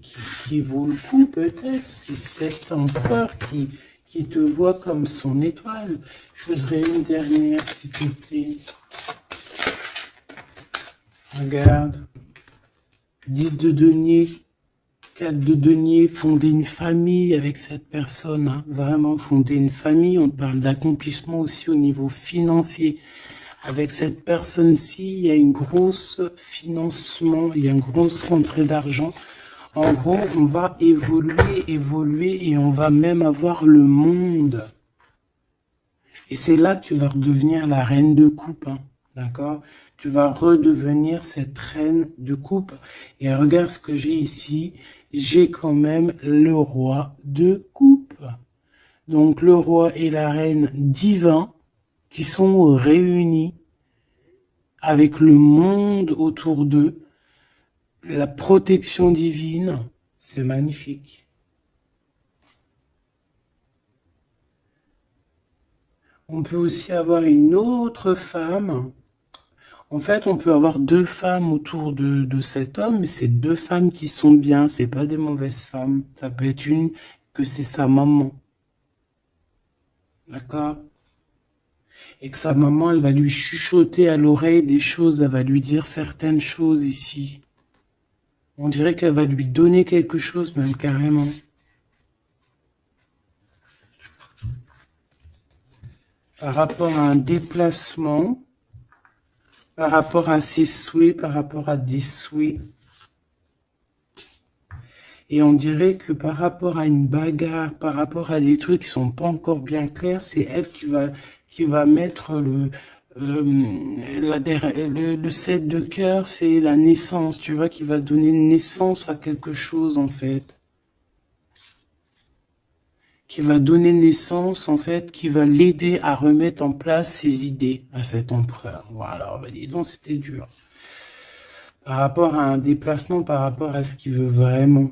vaut le coup, peut-être. C'est cet empereur qui te voit comme son étoile. Je voudrais une dernière, s'il te plaît. Regarde. 10 de denier. 4 de denier, fonder une famille avec cette personne, hein, vraiment fonder une famille, on parle d'accomplissement aussi au niveau financier. Avec cette personne-ci, il y a une grosse financement, il y a une grosse rentrée d'argent. En gros, on va évoluer et on va même avoir le monde. Et c'est là que tu vas redevenir la reine de coupe, hein, d'accord? Tu vas redevenir cette reine de coupe. Et regarde ce que j'ai ici. J'ai quand même le roi de coupe. Donc le roi et la reine divins qui sont réunis avec le monde autour d'eux. La protection divine, c'est magnifique. On peut aussi avoir une autre femme. En fait, on peut avoir deux femmes autour de cet homme, mais c'est deux femmes qui sont bien, c'est pas des mauvaises femmes. Ça peut être une que c'est sa maman. D'accord? Et que sa maman, elle va lui chuchoter à l'oreille des choses, elle va lui dire certaines choses ici. On dirait qu'elle va lui donner quelque chose, même carrément. Par rapport à un déplacement, par rapport à ses souhaits, par rapport à des souhaits. Et on dirait que par rapport à une bagarre, par rapport à des trucs qui sont pas encore bien clairs, c'est elle qui va mettre le 7 de cœur, c'est la naissance, tu vois, qui va donner naissance à quelque chose, en fait. Qui va donner naissance, en fait, qui va l'aider à remettre en place ses idées à cet empereur. Voilà, bah dis donc, c'était dur. Par rapport à un déplacement, par rapport à ce qu'il veut vraiment.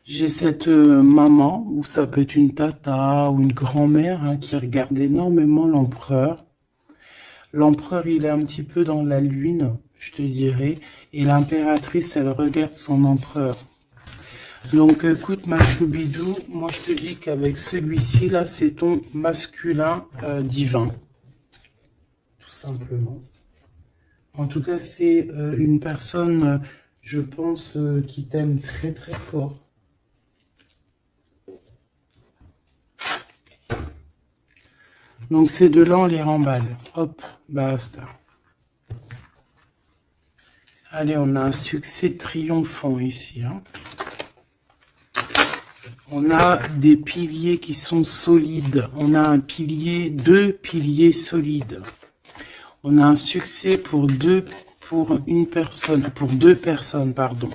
J'ai cette maman, ou ça peut être une tata ou une grand-mère, hein, qui regarde énormément l'empereur. L'empereur, il est un petit peu dans la lune, je te dirais, et l'impératrice, elle regarde son empereur. Donc écoute ma choubidou, moi je te dis qu'avec celui-ci, là, c'est ton masculin divin. Tout simplement. En tout cas, c'est une personne, je pense, qui t'aime très très fort. Donc ces deux-là, on les remballe. Hop, basta. Allez, on a un succès triomphant ici. Hein. On a des piliers qui sont solides. On a un pilier, deux piliers solides. On a un succès pour deux personnes, pardon.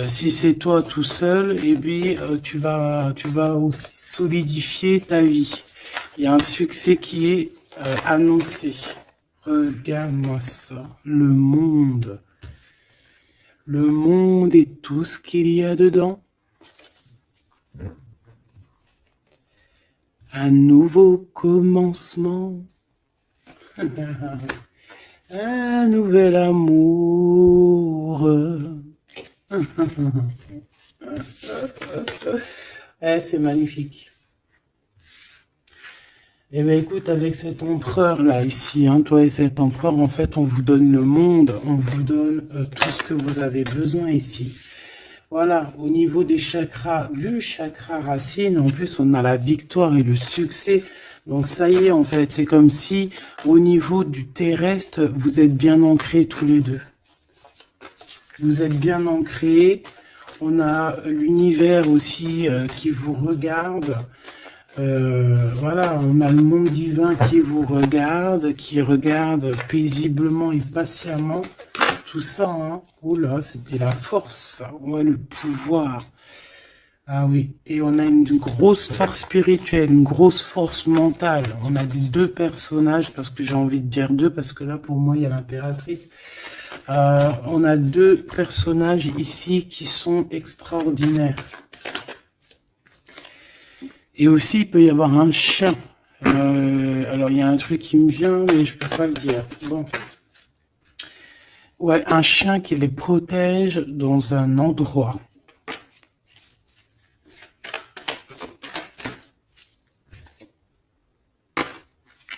Si c'est toi tout seul, eh bien, tu vas aussi solidifier ta vie. Il y a un succès qui est annoncé. Regarde-moi ça. Le monde. Le monde et tout ce qu'il y a dedans. Un nouveau commencement. Un nouvel amour. C'est magnifique. Eh bien, écoute, avec cet empereur-là, ici, hein, toi et cet empereur, en fait, on vous donne le monde, on vous donne tout ce que vous avez besoin ici. Voilà, au niveau des chakras, du chakra racine, en plus, on a la victoire et le succès. Donc, ça y est, en fait, c'est comme si, au niveau du terrestre, vous êtes bien ancrés tous les deux. Vous êtes bien ancrés. On a l'univers aussi qui vous regarde. Voilà, on a le monde divin qui vous regarde, qui regarde paisiblement et patiemment. Tout ça, hein. Oula, c'était la force, ça. Ouais, le pouvoir. Ah oui, et on a une grosse force spirituelle, une grosse force mentale. On a des deux personnages, parce que j'ai envie de dire deux, parce que là, pour moi, il y a l'impératrice. On a deux personnages ici qui sont extraordinaires. Et aussi, il peut y avoir un chien. Alors, il y a un truc qui me vient, mais je peux pas le dire. Bon. Ouais, un chien qui les protège dans un endroit.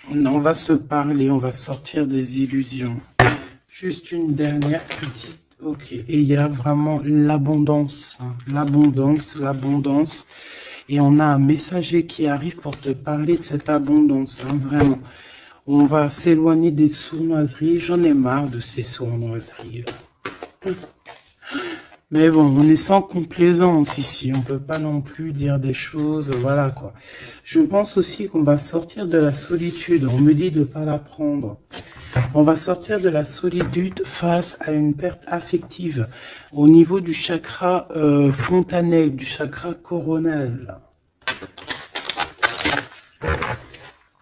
On va se parler, on va sortir des illusions. Juste une dernière petite. Ok, et il y a vraiment l'abondance. Hein. L'abondance, l'abondance. Et on a un messager qui arrive pour te parler de cette abondance, hein, vraiment. On va s'éloigner des sournoiseries. J'en ai marre de ces sournoiseries. Mais bon, on est sans complaisance ici. On peut pas non plus dire des choses, voilà quoi. Je pense aussi qu'on va sortir de la solitude. On me dit de pas la prendre. On va sortir de la solitude face à une perte affective au niveau du chakra fontanelle, du chakra coronal.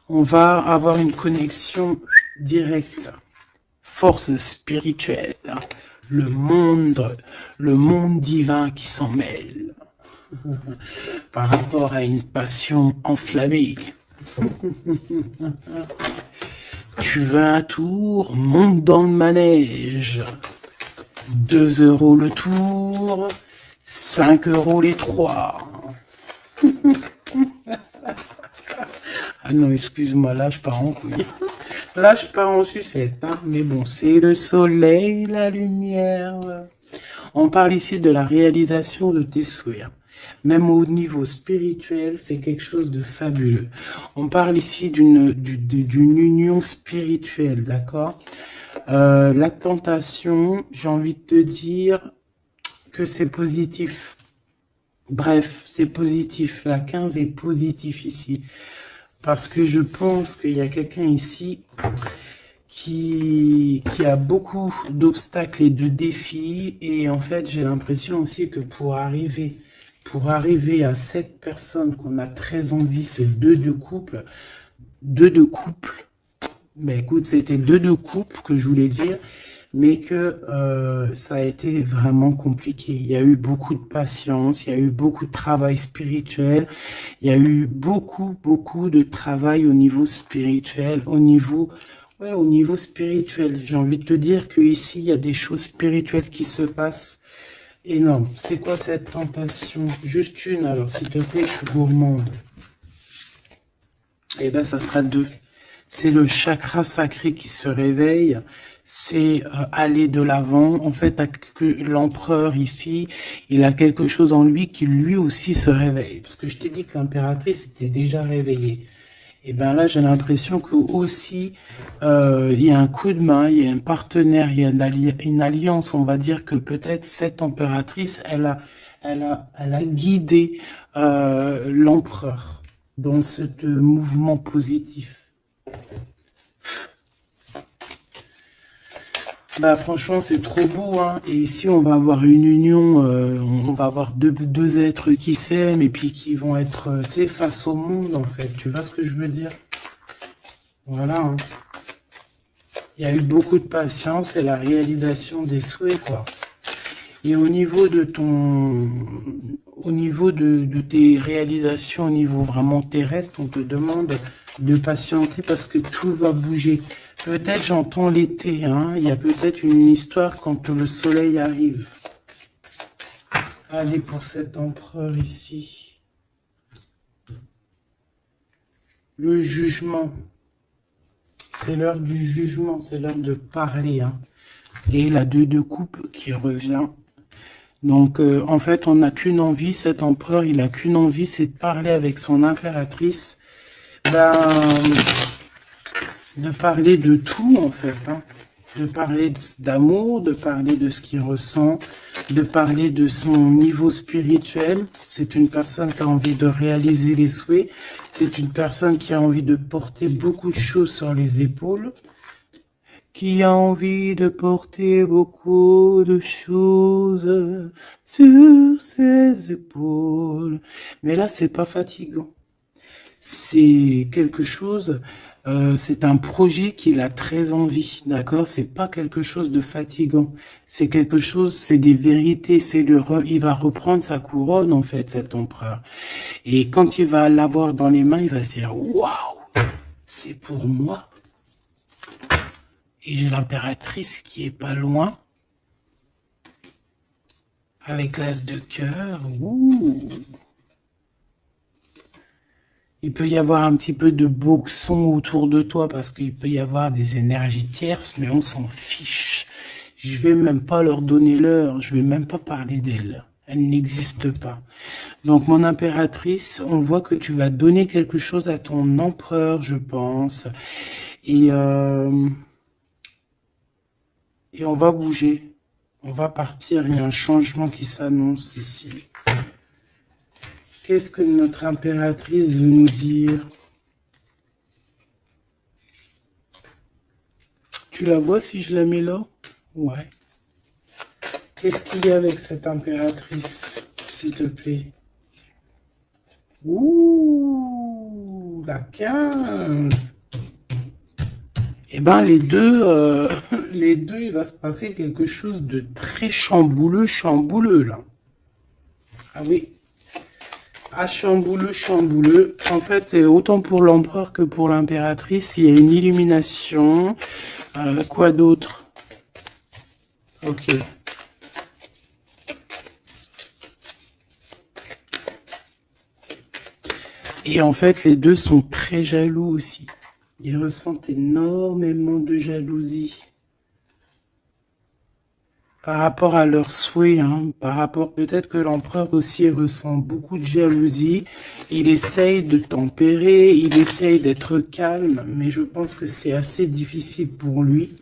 On va avoir une connexion directe, force spirituelle, le monde divin qui s'en mêle par rapport à une passion enflammée. Tu veux un tour? Monte dans le manège. 2 € le tour, 5 € les 3. Ah non, excuse-moi, là je pars en couille. Là je pars en sucette, hein. Mais bon, c'est le soleil, la lumière. On parle ici de la réalisation de tes souhaits. Même au niveau spirituel, c'est quelque chose de fabuleux. On parle ici d'une union spirituelle, d'accord? La tentation, j'ai envie de te dire que c'est positif. Bref, c'est positif. La 15 est positif ici. Parce que je pense qu'il y a quelqu'un ici qui a beaucoup d'obstacles et de défis. Et en fait, j'ai l'impression aussi que pour arriver à cette personne qu'on a très envie, ce 2 de couple, mais écoute, c'était 2 de couple que je voulais dire, mais que ça a été vraiment compliqué. Il y a eu beaucoup de patience, il y a eu beaucoup de travail spirituel, il y a eu beaucoup de travail au niveau spirituel, au niveau spirituel. J'ai envie de te dire que ici il y a des choses spirituelles qui se passent énormes. C'est quoi cette tentation? Juste une, alors s'il te plaît, je suis gourmande. Eh ben, ça sera 2. C'est le chakra sacré qui se réveille, c'est aller de l'avant. En fait, l'empereur ici, il a quelque chose en lui qui lui aussi se réveille. Parce que je t'ai dit que l'impératrice était déjà réveillée. Et ben là, j'ai l'impression que aussi, il y a un coup de main, il y a un partenaire, il y a une alliance. On va dire que peut-être cette impératrice, elle a guidé l'empereur dans ce mouvement positif. Bah franchement c'est trop beau, hein. Et ici on va avoir une union, on va avoir deux êtres qui s'aiment et puis qui vont être, tu sais, face au monde en fait. Tu vois ce que je veux dire? Voilà, hein. Il y a eu beaucoup de patience et la réalisation des souhaits, quoi. Et au niveau de tes réalisations au niveau vraiment terrestre, on te demande de patienter parce que tout va bouger. Peut-être j'entends l'été, hein. Il y a peut-être une histoire quand le soleil arrive. Allez, pour cet empereur ici. Le jugement. C'est l'heure du jugement, c'est l'heure de parler, hein. Et la 2 de coupe qui revient. Donc, en fait, on n'a qu'une envie, cet empereur, il a qu'une envie, c'est de parler avec son impératrice, de parler de tout, en fait, hein. De parler d'amour, de parler de ce qu'il ressent, de parler de son niveau spirituel. C'est une personne qui a envie de réaliser les souhaits. C'est une personne qui a envie de porter beaucoup de choses sur les épaules. Qui a envie de porter beaucoup de choses sur ses épaules. Mais là, c'est pas fatigant. C'est quelque chose, c'est un projet qu'il a très envie, d'accord? C'est pas quelque chose de fatigant. C'est quelque chose, c'est des vérités, il va reprendre sa couronne, en fait, cet empereur. Et quand il va l'avoir dans les mains, il va se dire, waouh, c'est pour moi. Et j'ai l'impératrice qui est pas loin. Avec l'as de cœur. Ouh. Il peut y avoir un petit peu de boxon autour de toi parce qu'il peut y avoir des énergies tierces, mais on s'en fiche. Je vais même pas leur donner l'heure, je vais même pas parler d'elle. Elle n'existe pas. Donc mon impératrice, on voit que tu vas donner quelque chose à ton empereur, je pense. Et on va bouger. On va partir, il y a un changement qui s'annonce ici. Qu'est-ce que notre impératrice veut nous dire? Tu la vois si je la mets là? Ouais. Qu'est-ce qu'il y a avec cette impératrice, s'il te plaît? Ouh, la 15. Eh ben, les deux, il va se passer quelque chose de très chambouleux, là. Ah oui. Ah, chambouleux. En fait, c'est autant pour l'empereur que pour l'impératrice. Il y a une illumination. Quoi d'autre? Ok. Et en fait, les deux sont très jaloux aussi. Ils ressentent énormément de jalousie par rapport à leurs souhaits, hein, par rapport, peut-être que l'empereur aussi ressent beaucoup de jalousie. Il essaye de tempérer, il essaye d'être calme, mais je pense que c'est assez difficile pour lui.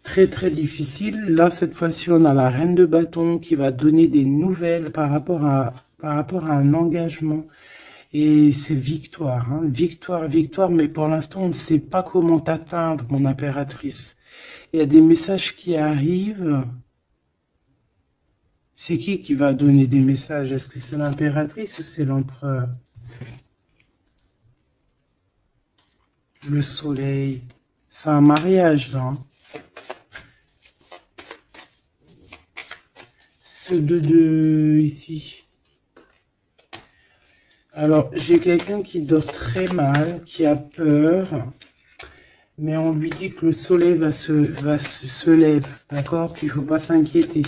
Très très difficile. Là, cette fois-ci, on a la reine de bâton qui va donner des nouvelles par rapport à un engagement. Et c'est victoire, hein, victoire, mais pour l'instant, on ne sait pas comment t'atteindre, mon impératrice. Il y a des messages qui arrivent. C'est qui va donner des messages? Est-ce que c'est l'impératrice ou c'est l'empereur? Le soleil. C'est un mariage, là. Hein. Ce 2 ici. Alors, j'ai quelqu'un qui dort très mal, qui a peur, mais on lui dit que le soleil se lève, d'accord? Qu'il ne faut pas s'inquiéter.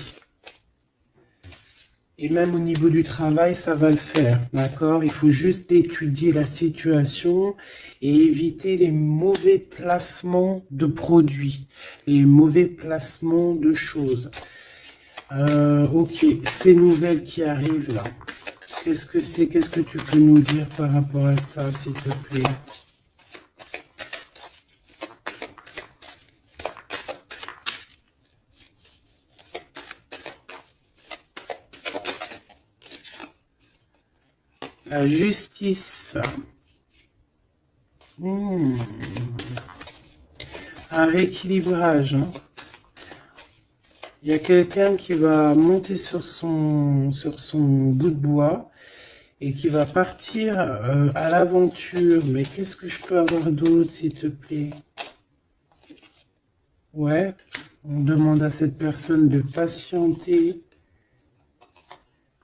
Et même au niveau du travail, ça va le faire, d'accord? Il faut juste étudier la situation et éviter les mauvais placements de produits, les mauvais placements de choses. Ok, ces nouvelles qui arrivent là. Qu'est-ce que c'est? Qu'est-ce que tu peux nous dire par rapport à ça, s'il te plaît? La justice. Un rééquilibrage. Hein. Il y a quelqu'un qui va monter sur son bout de bois et qui va partir à l'aventure. Mais qu'est-ce que je peux avoir d'autre, s'il te plaît? Ouais, on demande à cette personne de patienter.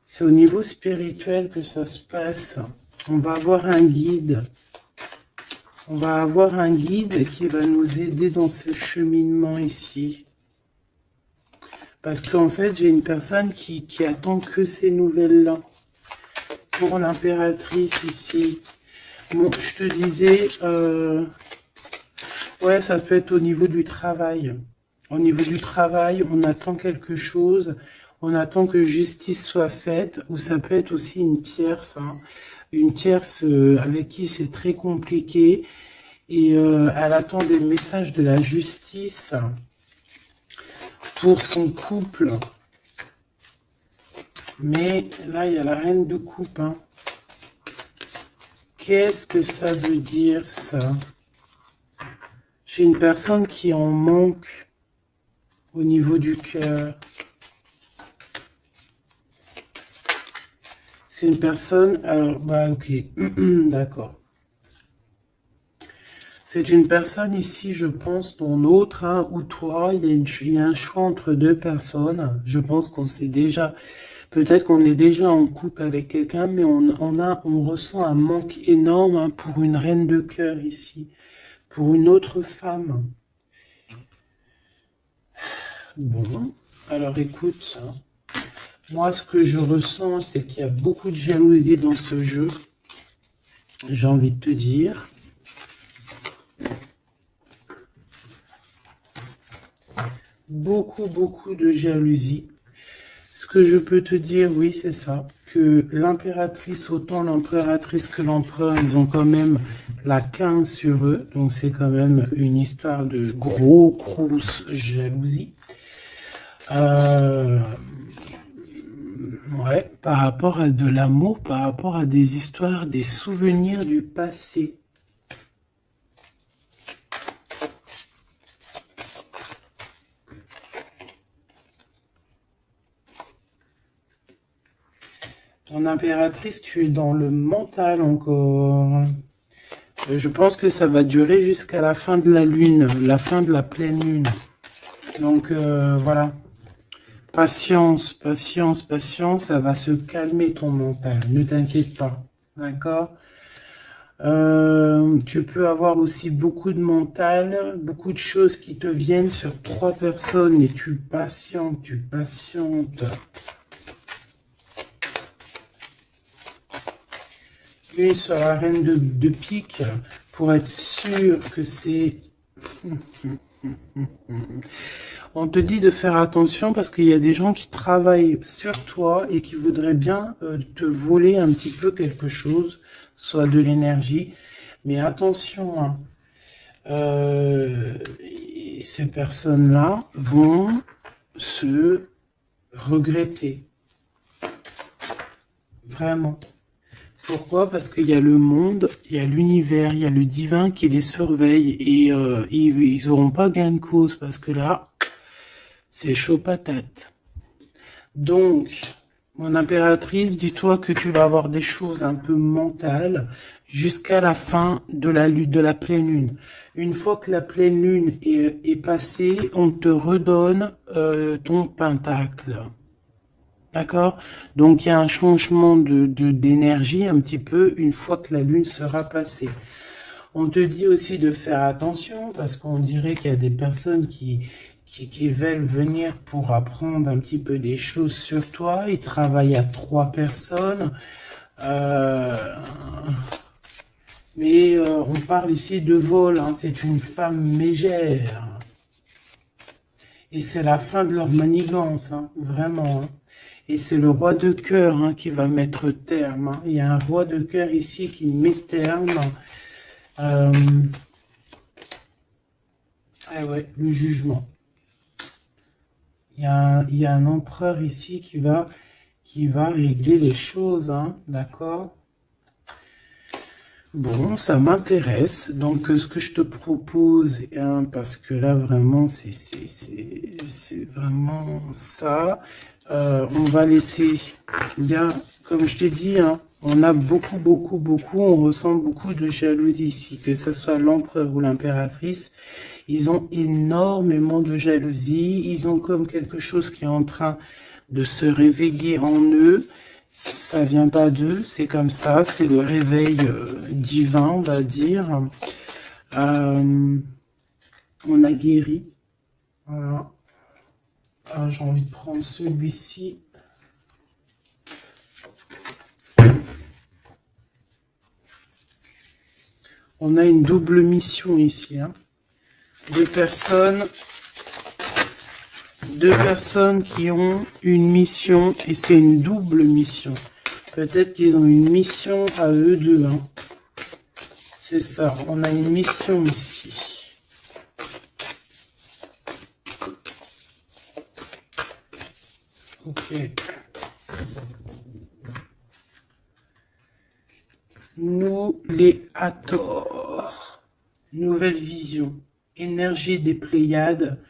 C'est au niveau spirituel que ça se passe. On va avoir un guide. On va avoir un guide qui va nous aider dans ce cheminement ici. Parce qu'en fait, j'ai une personne qui attend que ces nouvelles-là. Pour l'impératrice ici. Bon, je te disais, ouais, ça peut être au niveau du travail. Au niveau du travail, on attend quelque chose. On attend que justice soit faite. Ou ça peut être aussi une tierce. Hein, une tierce avec qui c'est très compliqué. Et elle attend des messages de la justice pour son couple. Mais là, il y a la reine de coupe. Hein. Qu'est-ce que ça veut dire, ça? J'ai une personne qui en manque au niveau du cœur. C'est une personne... Alors, bah, ok. D'accord. C'est une personne ici, je pense, ton autre, hein, ou toi. Il y a un choix entre deux personnes. Je pense qu'on sait déjà... Peut-être qu'on est déjà en couple avec quelqu'un, mais on ressent un manque énorme hein, pour une reine de cœur ici, pour une autre femme. Bon, alors écoute, hein, moi ce que je ressens, c'est qu'il y a beaucoup de jalousie dans ce jeu, j'ai envie de te dire. Beaucoup de jalousie. Ce que je peux te dire, oui, c'est ça, que l'impératrice, autant l'impératrice que l'empereur, ils ont quand même la 15 sur eux, donc c'est quand même une histoire de grosse jalousie. Euh, ouais, par rapport à de l'amour, par rapport à des histoires, des souvenirs du passé. En impératrice, tu es dans le mental encore. Je pense que ça va durer jusqu'à la fin de la lune, la fin de la pleine lune. Donc voilà. Patience, patience, patience, ça va se calmer ton mental. Ne t'inquiète pas. D'accord? Tu peux avoir aussi beaucoup de mental, beaucoup de choses qui te viennent sur 3 personnes et tu patientes, tu patientes. Une sur la reine de pique pour être sûr que c'est... On te dit de faire attention parce qu'il y a des gens qui travaillent sur toi et qui voudraient bien te voler un petit peu quelque chose, soit de l'énergie. Mais attention, hein, ces personnes-là vont se regretter. Vraiment. Pourquoi? Parce qu'il y a le monde, il y a l'univers, il y a le divin qui les surveille et ils n'auront pas gain de cause parce que là, c'est chaud patate. Donc, mon impératrice, dis-toi que tu vas avoir des choses un peu mentales jusqu'à la fin de la lune, de la pleine lune. Une fois que la pleine lune est passée, on te redonne ton pentacle. D'accord? Donc, il y a un changement d'énergie un petit peu une fois que la lune sera passée. On te dit aussi de faire attention parce qu'on dirait qu'il y a des personnes qui veulent venir pour apprendre un petit peu des choses sur toi. Ils travaillent à 3 personnes. Mais on parle ici de vol. Hein. C'est une femme mégère. Et c'est la fin de leur manigance. Hein. Vraiment. Hein. Et c'est le roi de cœur hein, qui va mettre terme. Hein. Il y a un roi de cœur ici qui met terme. Ah ouais, le jugement. Il y a un empereur ici qui va régler les choses, hein, d'accord? Bon, ça m'intéresse. Donc, ce que je te propose, hein, parce que là, vraiment, c'est vraiment ça. On va laisser, il y a, comme je t'ai dit, hein, on a beaucoup, on ressent beaucoup de jalousie ici, que ce soit l'empereur ou l'impératrice. Ils ont énormément de jalousie. Ils ont comme quelque chose qui est en train de se réveiller en eux. Ça vient pas d'eux, c'est comme ça. C'est le réveil divin, on va dire. On a guéri. Voilà. Ah, j'ai envie de prendre celui-ci. On a une double mission ici. Hein. Deux personnes qui ont une mission et c'est une double mission. Peut-être qu'ils ont une mission à eux deux. Hein. C'est ça, on a une mission ici. Ok. Nous les Hathor. Nouvelle vision. Énergie des Pléiades.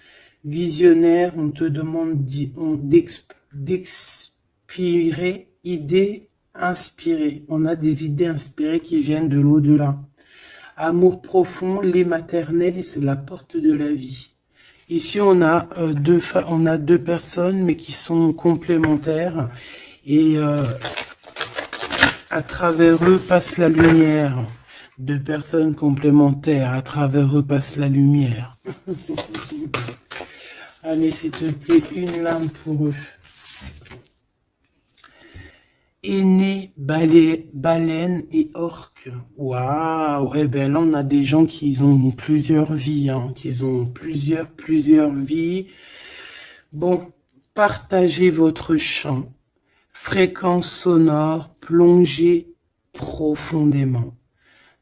Visionnaire, on te demande d'expirer, idées inspirées. On a des idées inspirées qui viennent de l'au-delà. Amour profond, lait maternel, et c'est la porte de la vie. Ici, on a deux personnes, mais qui sont complémentaires. Et à travers eux passe la lumière. Deux personnes complémentaires, à travers eux passe la lumière. Allez, s'il te plaît, une lame pour eux. Aîné, baleine et orque. Waouh! Eh ben là, on a des gens qui ont plusieurs vies, hein, qui ont plusieurs vies. Bon, partagez votre champ. Fréquence sonore, plongez profondément.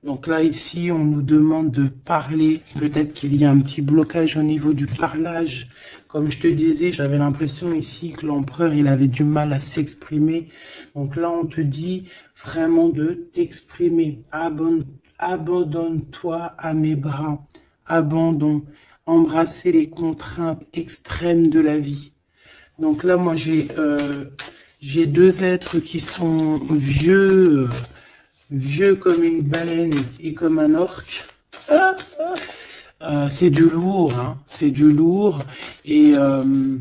Donc là, ici, on nous demande de parler. Peut-être qu'il y a un petit blocage au niveau du parlage. Comme je te disais, j'avais l'impression ici que l'empereur, il avait du mal à s'exprimer. Donc là, on te dit vraiment de t'exprimer. Abandonne-toi à mes bras. Abandon. Embrasser les contraintes extrêmes de la vie. Donc là, moi, j'ai deux êtres qui sont vieux, vieux comme une baleine et comme un orque. C'est du lourd, hein, c'est du lourd. Et en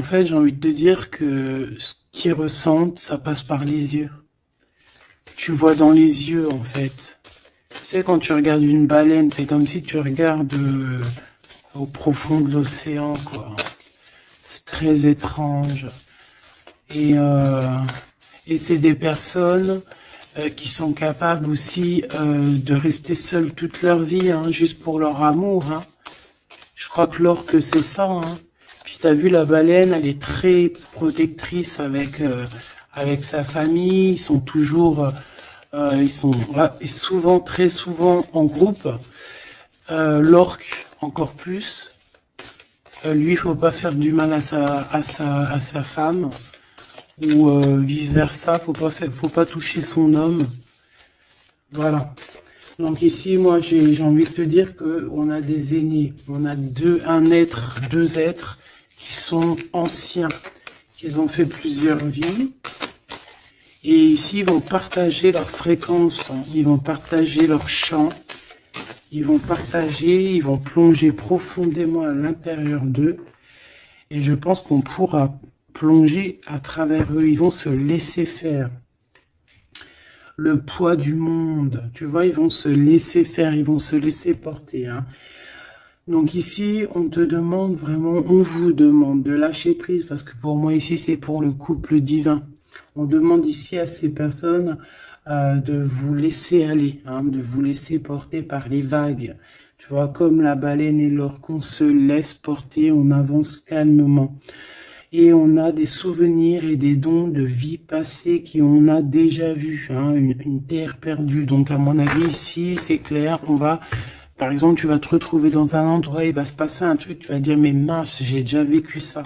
fait, j'ai envie de te dire que ce qu'ils ressentent, ça passe par les yeux. Tu vois dans les yeux, en fait. Tu sais, quand tu regardes une baleine, c'est comme si tu regardes au profond de l'océan, quoi. C'est très étrange. Et c'est des personnes qui sont capables aussi de rester seules toute leur vie, hein, juste pour leur amour. Hein. Je crois que l'orque, c'est ça. Hein. Puis t'as vu, la baleine, elle est très protectrice avec sa famille. Ils sont toujours, ils sont et souvent, très souvent en groupe. L'orque, encore plus. Lui, il faut pas faire du mal à sa femme. Ou vice versa, faut pas toucher son homme. Voilà. Donc ici, moi, j'ai envie de te dire que on a des aînés, on a deux êtres qui sont anciens, qui ont fait plusieurs vies. Et ici, ils vont partager leur fréquence, hein. Ils vont partager leur chant, ils vont plonger profondément à l'intérieur d'eux. Et je pense qu'on pourra plonger à travers eux, ils vont se laisser faire. Le poids du monde, tu vois, ils vont se laisser faire, ils vont se laisser porter. Hein. Donc ici, on te demande vraiment, on vous demande de lâcher prise, parce que pour moi ici, c'est pour le couple divin. On demande ici à ces personnes de vous laisser aller, hein, de vous laisser porter par les vagues. Tu vois, comme la baleine et l'orque, on se laisse porter, on avance calmement. Et on a des souvenirs et des dons de vie passée qu'on a déjà vus, hein, une terre perdue. Donc à mon avis ici, c'est clair, par exemple, tu vas te retrouver dans un endroit, il va se passer un truc, tu vas dire, mais mince, j'ai déjà vécu ça.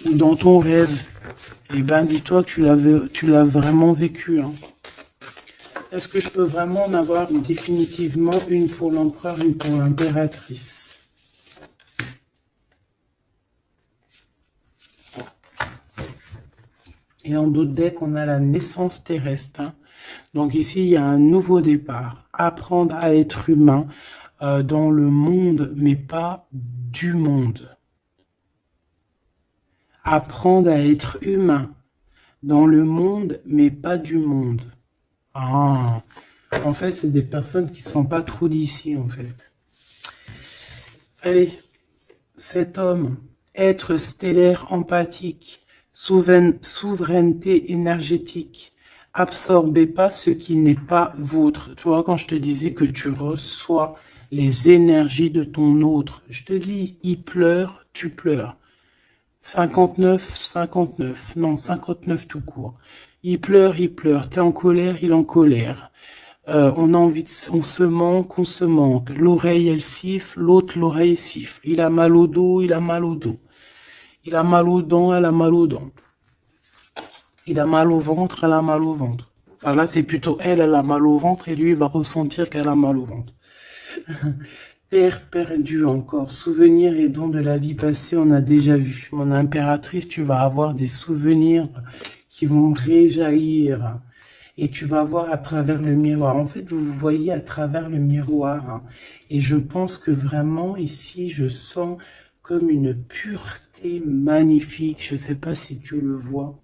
Ou dans ton rêve, eh ben dis-toi que tu l'as vraiment vécu. Hein. Est-ce que je peux vraiment en avoir définitivement une pour l'empereur, une pour l'impératrice? Et en d'autres decks, on a la naissance terrestre. Hein. Donc ici, il y a un nouveau départ. Apprendre à être humain dans le monde, mais pas du monde. Apprendre à être humain dans le monde, mais pas du monde. Ah, en fait, c'est des personnes qui ne sont pas trop d'ici, en fait. Allez, cet homme, être stellaire empathique, souveraineté énergétique. Absorbez pas ce qui n'est pas vôtre. Tu vois, quand je te disais que tu reçois les énergies de ton autre, je te dis, il pleure, tu pleures. 59, 59, non, 59 tout court. Il pleure, t'es en colère, il est en colère. On a envie on se manque, on se manque. L'oreille, elle siffle, l'autre, l'oreille siffle. Il a mal au dos, il a mal au dos. Il a mal aux dents, elle a mal aux dents. Il a mal au ventre, elle a mal au ventre. Enfin là, c'est plutôt elle a mal au ventre et lui, il va ressentir qu'elle a mal au ventre. Terre perdue encore, souvenirs et dons de la vie passée, on a déjà vu. Mon impératrice, tu vas avoir des souvenirs qui vont réjaillir. Et tu vas voir à travers le miroir. En fait, vous voyez à travers le miroir. Hein. Et je pense que vraiment, ici, je sens comme une pureté magnifique. Je ne sais pas si tu le vois.